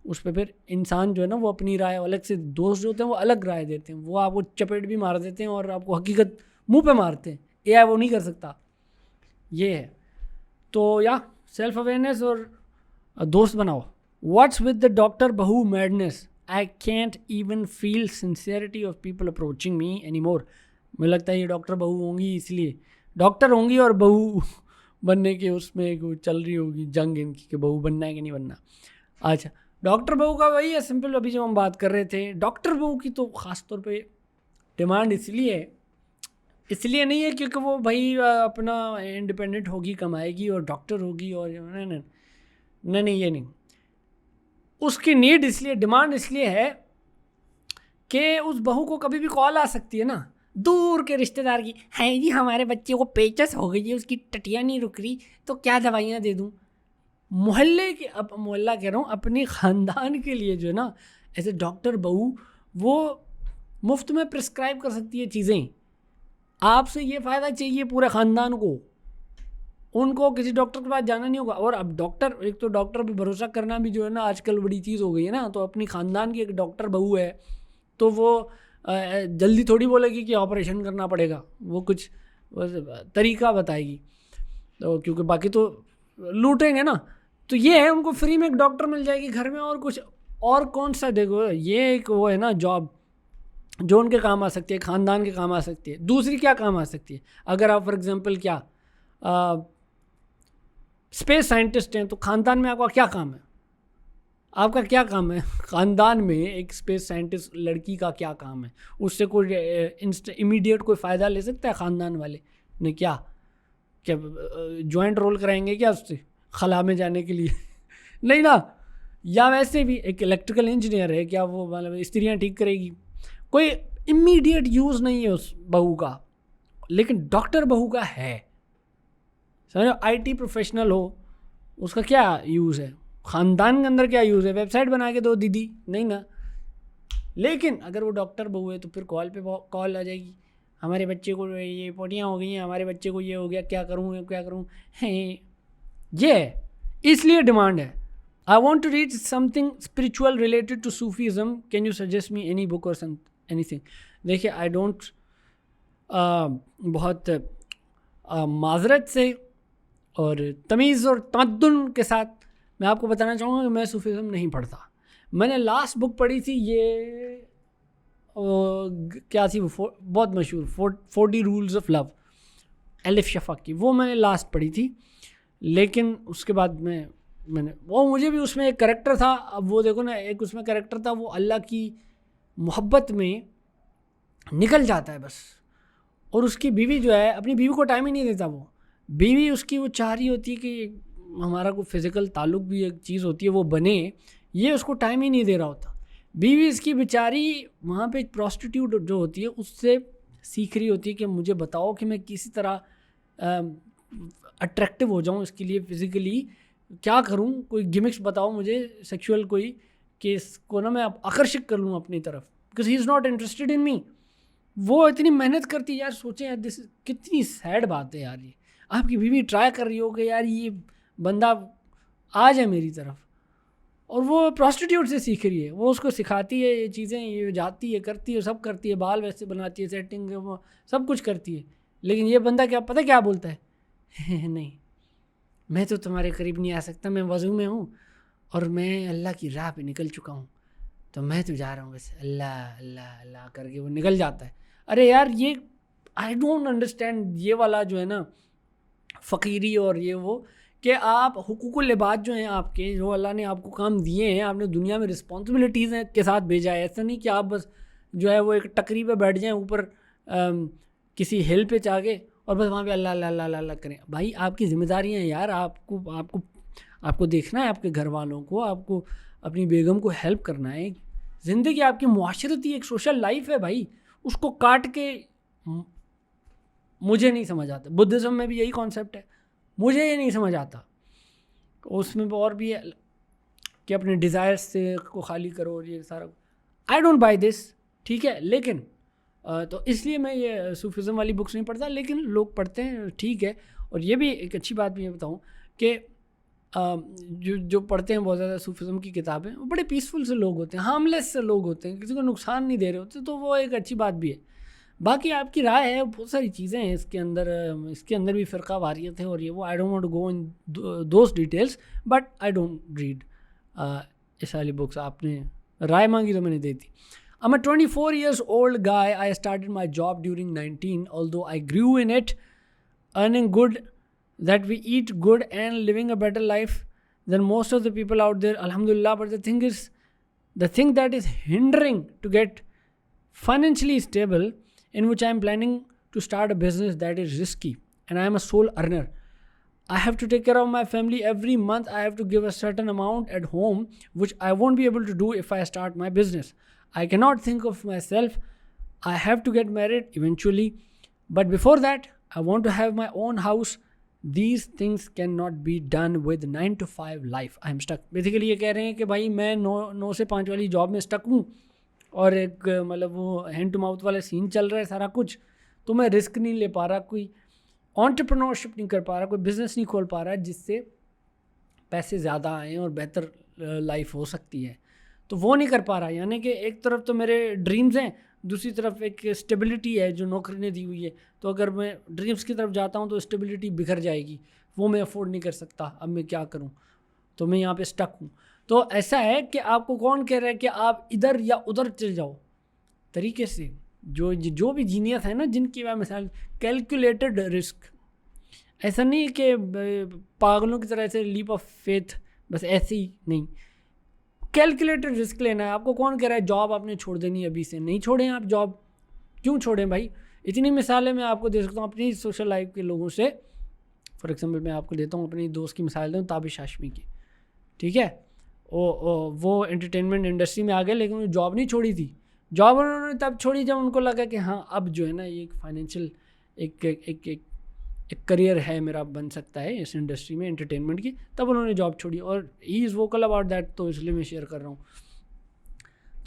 उस पर फिर इंसान जो है ना वो अपनी राय अलग से, दोस्त जो होते हैं वो अलग राय देते हैं, वो आपको चपेट भी मार देते हैं और आपको हकीकत मुंह पे मारते हैं। एआई वो नहीं कर सकता, ये है। तो या सेल्फ अवेयरनेस और दोस्त बनाओ। व्हाट्स विद द डॉक्टर बहू madness, I can't even feel sincerity of people approaching me any more. मुझे लगता है ये डॉक्टर बहू होंगी, इसलिए डॉक्टर होंगी और बहू बनने के उसमें चल रही होगी जंग इनकी कि बहू बनना है कि नहीं बनना। अच्छा, डॉक्टर बहू का वही है सिंपल, अभी जो हम बात कर रहे थे, डॉक्टर बहू की तो ख़ास तौर पे डिमांड इसलिए नहीं है क्योंकि वो भाई अपना इंडिपेंडेंट होगी, कमाएगी और डॉक्टर होगी, और नहीं ये नहीं। उसकी नीड इसलिए, डिमांड इसलिए है कि उस बहू को कभी भी कॉल आ सकती है ना दूर के रिश्तेदार की, है जी हमारे बच्चे को पेचस हो गई है, उसकी टटिया नहीं रुक रही, तो क्या दवाइयाँ दे दूँ। मोहल्ले के, अब मोहल्ला कह रहा हूँ, अपने ख़ानदान के लिए जो है ना, ऐसे डॉक्टर बहू वो मुफ्त में प्रिस्क्राइब कर सकती है चीज़ें। आपसे ये फ़ायदा चाहिए पूरे ख़ानदान को, उनको किसी डॉक्टर के पास जाना नहीं होगा। और अब डॉक्टर, एक तो डॉक्टर पे भरोसा करना भी जो है ना आजकल बड़ी चीज़ हो गई है ना, तो अपनी ख़ानदान की एक डॉक्टर बहू है तो वो जल्दी थोड़ी बोलेगी कि ऑपरेशन करना पड़ेगा, वो कुछ तरीका बताएगी, तो क्योंकि बाकी तो लूटेंगे ना। तो ये है, उनको फ्री में एक डॉक्टर मिल जाएगी घर में, और कुछ और कौन सा, देखो ये एक वो है ना जॉब जो उनके काम आ सकती है, ख़ानदान के काम आ सकती है। दूसरी क्या काम आ सकती है, अगर आप फॉर एग्जांपल क्या स्पेस साइंटिस्ट हैं, तो ख़ानदान में आपका क्या काम है, आपका क्या काम है ख़ानदान में एक स्पेस साइंटिस्ट लड़की का क्या काम है। उससे कोई इमीडिएट कोई फ़ायदा ले सकता है ख़ानदान वाले ने, क्या जॉइंट रोल कराएंगे क्या उससे खला में जाने के लिए नहीं ना। या वैसे भी एक इलेक्ट्रिकल इंजीनियर है, क्या वो मतलब स्त्रियाँ ठीक करेगी, कोई इमीडिएट यूज़ नहीं है उस बहू का। लेकिन डॉक्टर बहू का है, समझो आईटी प्रोफेशनल हो, उसका क्या यूज़ है, ख़ानदान के अंदर क्या यूज़ है, वेबसाइट बना के दो दीदी, नहीं ना। लेकिन अगर वो डॉक्टर बहू है तो फिर कॉल पे कॉल आ जाएगी, हमारे बच्चे को ये पोटियाँ हो गई हैं, हमारे बच्चे को ये हो गया, क्या करूँ है, ये इसलिए डिमांड है। I want to read something spiritual related to Sufism, can you suggest me any book और एनीथिंग। देखिए आई डोंट, बहुत माजरत से और तमीज़ और तमद्दुन के साथ मैं आपको बताना चाहूँगा कि मैं सूफीज़म नहीं पढ़ता। मैंने लास्ट बुक पढ़ी थी ये क्या थी वो, बहुत मशहूर 40 रूल्स ऑफ लव, एलिफ शफ़क़ की, वो मैंने लास्ट पढ़ी थी। लेकिन उसके बाद मैंने वो, मुझे भी उसमें एक करैक्टर था, अब वो देखो ना, एक उसमें करैक्टर था, वो अल्लाह की मोहब्बत में निकल जाता है बस, और उसकी बीवी जो है अपनी बीवी को टाइम ही नहीं देता। वो बीवी उसकी वो चाह रही होती है कि हमारा कोई फिज़िकल ताल्लुक भी एक चीज़ होती है वो बने, ये उसको टाइम ही नहीं दे रहा होता। बीवी इसकी बेचारी वहाँ पे एक प्रोस्टिट्यूट जो होती है उससे सीख रही होती है कि मुझे बताओ कि मैं किसी तरह अट्रैक्टिव हो जाऊँ, इसके लिए फ़िज़िकली क्या करूँ, कोई गिमिक्स बताओ मुझे सेक्सुअल कोई, कि इसको ना मैं आकर्षित कर लूँ अपनी तरफ, because he is not interested in me. वो इतनी मेहनत करती है यार, सोचें यार, दिस कितनी सैड बात है यार। ये आपकी बीवी ट्राई कर रही हो कि यार ये बंदा आ जाए मेरी तरफ, और वो प्रोस्टिट्यूट से सीख रही है, वो उसको सिखाती है ये चीज़ें, ये जाती है, करती है, सब करती है, बाल वैसे बनाती है, सेटिंग वो सब कुछ करती है। लेकिन ये बंदा क्या पता क्या बोलता है नहीं, मैं तो तुम्हारे करीब नहीं आ सकता, मैं वज़ू में हूँ और मैं अल्लाह की राह पे निकल चुका हूँ, तो मैं तो जा रहा हूँ बस, अल्लाह अल्लाह अल्लाह करके वो निकल जाता है। अरे यार ये आई डोंट अंडरस्टैंड ये वाला जो है ना फ़कीरी और ये वो, कि आप हुकूकुल इबाद जो हैं आपके, जो अल्लाह ने आपको काम दिए हैं, आपने दुनिया में रिस्पॉन्सिबिलिटीज़ के साथ भेजा है। ऐसा नहीं कि आप बस जो है वो एक टकरी पे बैठ जाएं ऊपर किसी हिल पे जाके और बस वहाँ पे अल्लाह अल्लाह अल्लाह अल्लाह करें। भाई आपकी ज़िम्मेदारियाँ हैं यार, आपको आपको आपको देखना है आपके घर वालों को, आपको अपनी बेगम को हेल्प करना है। ज़िंदगी आपकी मुआशरती एक सोशल लाइफ है भाई, उसको काट के मुझे नहीं समझ आता। बुद्धिज़्म में भी यही कॉन्सेप्ट है, मुझे ये नहीं समझ आता। उसमें और भी है कि अपने डिज़ायर्स से को खाली करो और ये सारा, आई डोंट बाय दिस, ठीक है। लेकिन तो इसलिए मैं ये सूफिज़म वाली बुक्स नहीं पढ़ता, लेकिन लोग पढ़ते हैं, ठीक है। और ये भी एक अच्छी बात मैं ये बताऊँ कि जो पढ़ते हैं बहुत ज़्यादा सूफिज़म की किताबें, वो बड़े पीसफुल से लोग होते हैं, हार्मलेस से लोग होते हैं, किसी को नुकसान नहीं दे रहे होते, तो वो एक अच्छी बात भी है। बाकी आपकी राय है, बहुत सारी चीज़ें हैं इसके अंदर भी फ़िरका वारियत है और ये वो, I don't want to go in those details, but I don't read इस वाली बुक्स। आपने राय मांगी तो मैंने दे दी। I'm a 24 years old guy. I started my job during 19, although I grew in it, earning good, that we eat good and living a better life than most of the people out there, alhamdulillah. But the thing that is hindering to get financially stable, in which I am planning to start a business that is risky, and I am a sole earner. I have to take care of my family every month. I have to give a certain amount at home, which I won't be able to do if I start my business. I cannot think of myself. I have to get married eventually, but before that, I want to have my own house. These things cannot be done with 9 to 5 life. I am stuck. Basically ये कह रहे हैं कि भाई मैं 9 से 5 वाली job में स्टक हूँ और एक मतलब वो हैंड टू माउथ वाला सीन चल रहा है सारा कुछ, तो मैं रिस्क नहीं ले पा रहा, कोई एंटरप्रेन्योरशिप नहीं कर पा रहा, कोई बिज़नेस नहीं खोल पा रहा जिससे पैसे ज़्यादा आएँ और बेहतर लाइफ हो सकती है, तो वो नहीं कर पा रहा। यानी कि एक तरफ तो मेरे ड्रीम्स हैं, दूसरी तरफ एक स्टेबिलिटी है जो नौकरी ने दी हुई है, तो अगर मैं ड्रीम्स की तरफ जाता हूँ तो स्टेबिलिटी बिखर जाएगी, वो मैं अफोर्ड नहीं कर सकता। अब मैं क्या करूँ, तो मैं यहाँ पे स्टक हूँ। तो ऐसा है कि आपको कौन कह रहा है कि आप इधर या उधर चल जाओ तरीके से। जो भी जीनियस है ना, जिनकी मैं मिसाल, कैलकुलेटेड रिस्क, ऐसा नहीं कि पागलों की तरह ऐसे लीप ऑफ फेथ, बस ऐसे ही नहीं, कैलकुलेटेड रिस्क लेना है। आपको कौन कह रहा है जॉब आपने छोड़ देनी है अभी से? नहीं छोड़ें आप जॉब, क्यों छोड़ें भाई? इतनी मिसालें मैं आपको दे सकता हूँ अपनी सोशल लाइफ के लोगों से। फॉर एग्जांपल मैं आपको देता हूँ अपनी दोस्त की मिसाल दूँ, ताबिश हाशमी की, ठीक है। वो एंटरटेनमेंट इंडस्ट्री में आ गए, लेकिन वो जॉब नहीं छोड़ी थी। जॉब उन्होंने तब छोड़ी जब उनको लगा कि हाँ अब जो है ना ये एक फाइनेंशियल एक करियर है मेरा, बन सकता है इस इंडस्ट्री में एंटरटेनमेंट की, तब उन्होंने जॉब छोड़ी। और he is vocal about that, तो इसलिए मैं शेयर कर रहा हूँ।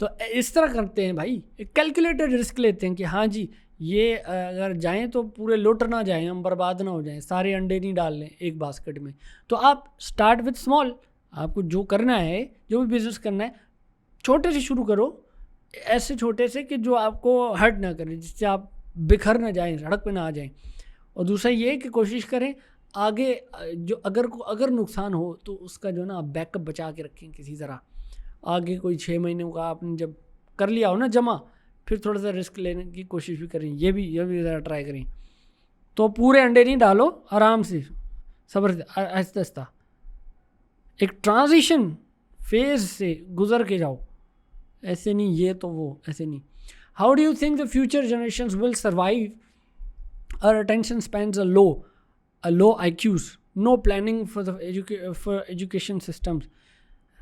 तो इस तरह करते हैं भाई, एक कैलकुलेटेड रिस्क लेते हैं कि हाँ जी ये अगर जाएं तो पूरे लुट ना जाएं, हम बर्बाद ना हो जाएं, सारे अंडे नहीं डाल लें एक बास्केट में। तो आप स्टार्ट विद स्मॉल। आपको जो करना है, जो भी बिज़नेस करना है, छोटे से शुरू करो, ऐसे छोटे से कि जो आपको हर्ट ना करे, जिससे आप बिखर ना जाएं, सड़क पे ना आ जाएं। और दूसरा ये कि कोशिश करें आगे जो अगर नुकसान हो तो उसका जो ना बैकअप बचा के रखें किसी तरह। आगे कोई 6 महीने का आपने जब कर लिया हो ना जमा, फिर थोड़ा सा रिस्क लेने की कोशिश भी करें, ये भी ज़रा ट्राई करें। तो पूरे अंडे नहीं डालो, आराम से सब्र से आहिस्ता आहिस्ता एक ट्रांजिशन फेज से गुजर के जाओ, ऐसे नहीं ये तो वो, ऐसे नहीं। How do you think the future generations will survive? Our attention spans are low IQs, no planning for education systems.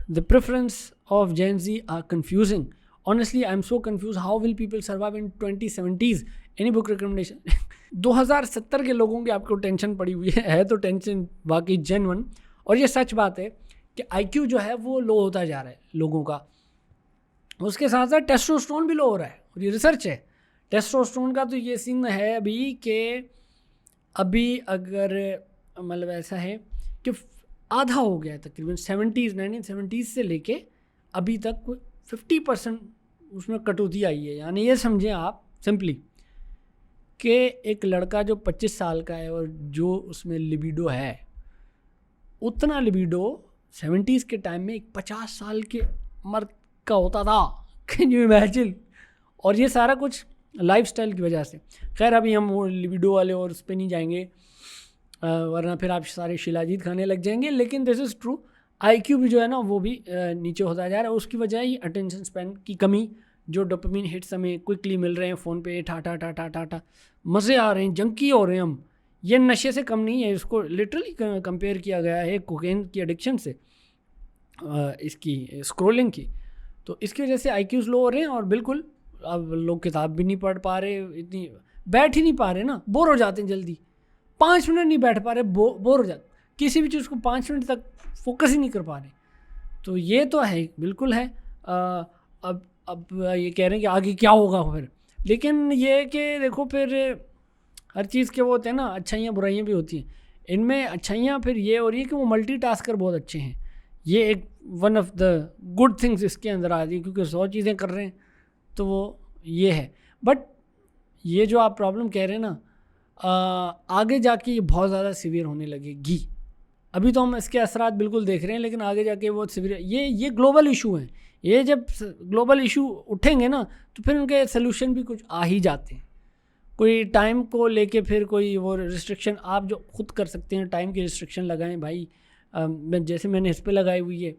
The preference of Gen Z are confusing. Honestly, I'm so confused. How will people survive in 2070s? Any book recommendation? 2070 के लोगों की आपको tension पड़ी हुई है तो tension वाकई genuine. और ये सच बात है कि IQ जो है वो लो होता जा रहा है लोगों का, उसके साथ साथ टेस्टोस्टेरोन भी लो हो रहा है, और ये रिसर्च है। टेस्टोस्टेरोन का तो ये सीन है अभी कि अभी अगर मतलब ऐसा है कि आधा हो गया है तकरीबन 1970s से लेके अभी तक कोई 50% उसमें कटौती आई है। यानी ये समझें आप सिंपली कि एक लड़का जो 25 साल का है और जो उसमें लिबिडो है, उतना लिबिडो 70s के टाइम में एक 50 साल के मर्द का होता था। Can you imagine? और ये सारा कुछ लाइफस्टाइल की वजह से। खैर अभी हम वो लिबिडो वाले और उस पर नहीं जाएंगे, वरना फिर आप सारे शिलाजीत खाने लग जाएंगे। लेकिन दिस इज़ ट्रू, IQ भी जो है ना वो भी नीचे होता जा रहा है। उसकी वजह ही अटेंशन स्पैन की कमी, जो डोपामिन हिट्स हमें क्विकली मिल रहे हैं फ़ोन पे, टा टा मज़े आ रहे हैं, जंकी हो रहे हैं हम। ये नशे से कम नहीं है, इसको लिटरली कंपेयर किया गया है कोकेन की एडिक्शन से, इसकी स्क्रोलिंग की। तो इसकी वजह से IQs लो हो रहे हैं। और बिल्कुल अब लोग किताब भी नहीं पढ़ पा रहे, इतनी बैठ ही नहीं पा रहे ना, बोर हो जाते हैं जल्दी। 5 मिनट नहीं बैठ पा रहे, बोर हो जाते, किसी भी चीज़ को 5 मिनट तक फोकस ही नहीं कर पा रहे। तो ये तो है, बिल्कुल है। अब ये कह रहे हैं कि आगे क्या होगा फिर, लेकिन ये कि देखो फिर हर चीज़ के वो होते हैं ना, अच्छाइयाँ बुराइयाँ भी होती हैं। इनमें अच्छाइयाँ फिर ये हो रही है कि वो मल्टीटास्कर बहुत अच्छे हैं। ये एक one of the good things इसके अंदर आ रही है, क्योंकि 100 चीज़ें कर रहे हैं तो वो ये है। बट ये जो आप प्रॉब्लम कह रहे हैं ना, आगे जाके ये बहुत ज़्यादा सीवियर होने लगेगी। अभी तो हम इसके असरात बिल्कुल देख रहे हैं, लेकिन आगे जाके बहुत सीवियर, ये ग्लोबल इशू हैं। ये जब ग्लोबल इशू उठेंगे ना तो फिर उनके सोल्यूशन भी कुछ आ ही जाते हैं। कोई टाइम को लेके फिर कोई वो रिस्ट्रिक्शन आप जो खुद कर सकते हैं, टाइम की रिस्ट्रिक्शन लगाएं भाई। जैसे मैंने इस पर लगाई हुई है,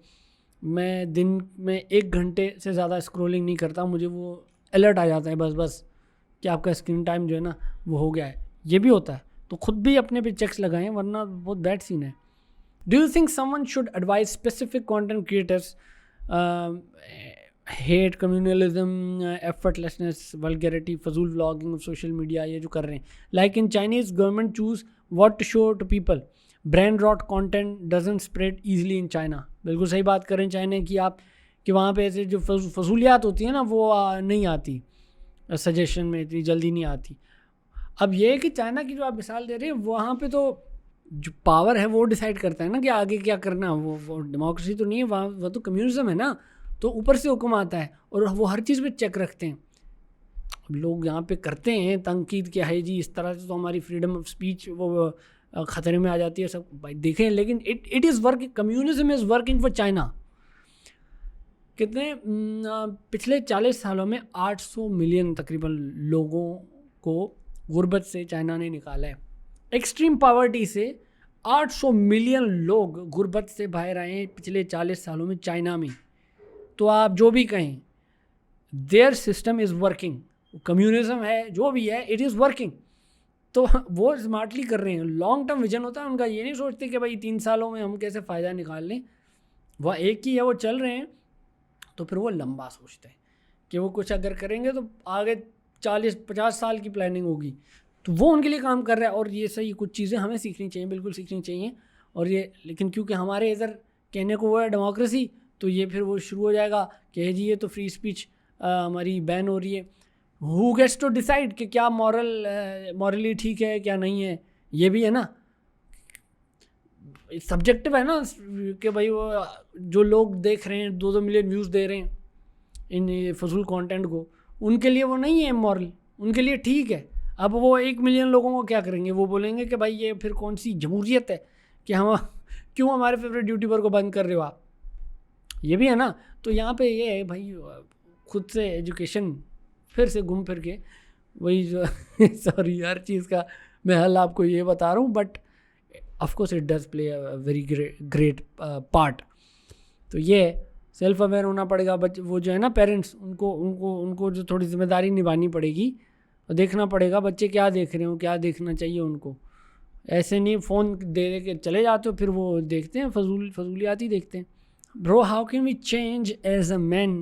मैं दिन में 1 घंटे से ज़्यादा स्क्रॉलिंग नहीं करता, मुझे वो अलर्ट आ जाता है बस कि आपका स्क्रीन टाइम जो है ना वो हो गया है। ये भी होता है, तो खुद भी अपने पे चेक्स लगाएं, वरना बहुत बैड सीन है। Do you think someone should advise specific content creators hate, communalism, effortlessness, vulgarity, फजूल व्लॉगिंग, सोशल मीडिया, ये जो कर रहे हैं? Like in Chinese government choose what to show to people, brain rot content doesn't spread easily in China. बिल्कुल सही बात करें चाइना की आप, कि वहाँ पे ऐसे जो फजूलियात होती हैं ना वो नहीं आती सजेशन में, इतनी जल्दी नहीं आती। अब ये है कि चाइना की जो आप मिसाल दे रहे हैं, वहाँ पे तो जो पावर है वो डिसाइड करता है ना कि आगे क्या करना। वो डेमोक्रेसी तो नहीं है वहाँ, वो तो कम्युनिज्म है ना, तो ऊपर से हुक्म आता है और वो हर चीज़ पे चेक रखते हैं। अब लोग यहाँ पे करते हैं तनकीद कि है जी इस तरह से तो हमारी फ्रीडम ऑफ स्पीच वो ख़तरे में आ जाती है, सब भाई देखें। लेकिन it is working, communism is working for China. कितने पिछले 40 सालों में 800 मिलियन तकरीबन लोगों को गुर्बत से चाइना ने निकाला है। एक्सट्रीम पॉवर्टी से 800 मिलियन लोग गुर्बत से बाहर आए हैं पिछले 40 सालों में चाइना में। तो आप जो भी कहें, there system is working, communism है जो भी है, इट इज़ वर्किंग। तो वो स्मार्टली कर रहे हैं, लॉन्ग टर्म विजन होता है उनका। ये नहीं सोचते कि भाई 3 सालों में हम कैसे फ़ायदा निकाल लें, वह एक ही है, वो चल रहे हैं। तो फिर वो लंबा सोचते हैं कि वो कुछ अगर करेंगे तो आगे 40-50 साल की प्लानिंग होगी, तो वो उनके लिए काम कर रहा है। और ये सही, कुछ चीज़ें हमें सीखनी चाहिए, बिल्कुल सीखनी चाहिए। और ये लेकिन क्योंकि हमारे इधर कहने को वो है डेमोक्रेसी, तो ये फिर वो शुरू हो जाएगा कि जी ये तो फ्री स्पीच हमारी बैन हो रही है। हु गेट्स टू डिसाइड कि क्या मॉरली ठीक है क्या नहीं है? ये भी है ना, सब्जेक्टिव है ना कि भाई वो जो लोग देख रहे हैं 2-2 मिलियन व्यूज़ दे रहे हैं इन फजूल कंटेंट को, उनके लिए वो नहीं है मॉरल, उनके लिए ठीक है। अब वो 1 मिलियन लोगों को क्या करेंगे, वो बोलेंगे कि भाई ये फिर कौन सी जमहूरियत है कि हम क्यों हमारे फेवरेट यूट्यूबर को बंद कर रहे हो आप, ये भी है ना। तो यहाँ पे ये है भाई, खुद से एजुकेशन फिर से घूम फिर के वही जो सॉरी हर चीज़ का मैं हल आपको ये बता रहा हूँ, but of course it does play a very great part. तो ये सेल्फ अवेयर होना पड़ेगा बच्चे, वो जो है ना पेरेंट्स, उनको जो थोड़ी जिम्मेदारी निभानी पड़ेगी, और देखना पड़ेगा बच्चे क्या देख रहे हो, क्या देखना चाहिए उनको। ऐसे नहीं फ़ोन दे के चले जाते हो, फिर वो देखते हैं फजूलियात ही देखते हैं। Bro, how can we change as a man?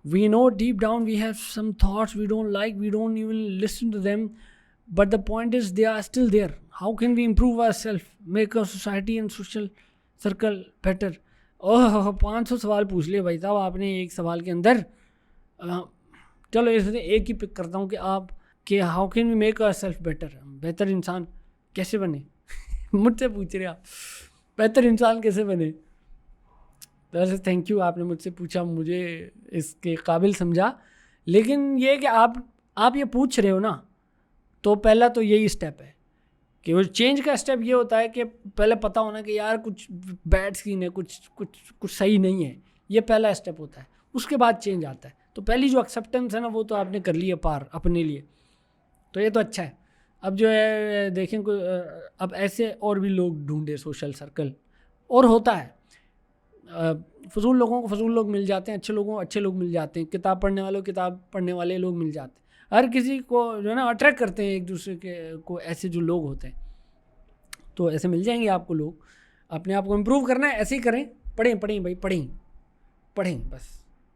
We know deep down we have some thoughts we don't like, we don't even listen to them, but the point is they are still there. How can we improve ourselves, make our society and social circle better? ओह 500 सवाल पूछ लिए भाई साहब आपने एक सवाल के अंदर। चलो इसमें एक ही पिक करता हूँ कि आप कि how can we make our self better, बेहतर इंसान कैसे बने मुझसे पूछ रहे आप बेहतर इंसान कैसे बने। वैसे थैंक यू, आपने मुझसे पूछा, मुझे इसके काबिल समझा। लेकिन ये कि आप ये पूछ रहे हो ना, तो पहला तो यही स्टेप है कि वो चेंज का स्टेप ये होता है कि पहले पता होना कि यार कुछ बैड सीन है, कुछ सही नहीं है, ये पहला स्टेप होता है। उसके बाद चेंज आता है। तो पहली जो एक्सेप्टेंस है ना, वो तो आपने कर लिया पार अपने लिए, तो ये तो अच्छा है। अब जो है देखें अब ऐसे और भी लोग ढूंढे सोशल सर्कल, और होता है फजूल लोगों को फजूल लोग मिल जाते हैं, अच्छे लोगों को अच्छे लोग मिल जाते हैं, किताब पढ़ने वालों किताब पढ़ने वाले लोग मिल जाते हैं। हर किसी को जो है ना अट्रैक्ट करते हैं एक दूसरे के को, ऐसे जो लोग होते हैं। तो ऐसे मिल जाएंगे आपको लोग। अपने आप को इम्प्रूव करना है, ऐसे ही करें, पढ़ें भाई, पढ़ें बस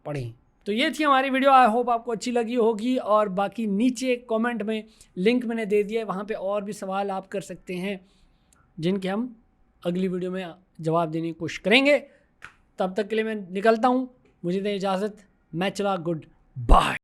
पढ़ें। तो ये थी हमारी वीडियो, आई होप आपको अच्छी लगी होगी। और बाकी नीचे कमेंट में लिंक मैंने दे दिया है, वहाँ पे और भी सवाल आप कर सकते हैं जिनके हम अगली वीडियो में जवाब देने की कोशिश करेंगे। तब तक के लिए मैं निकलता हूँ, मुझे दें इजाज़त, मैं चला, गुड बाय।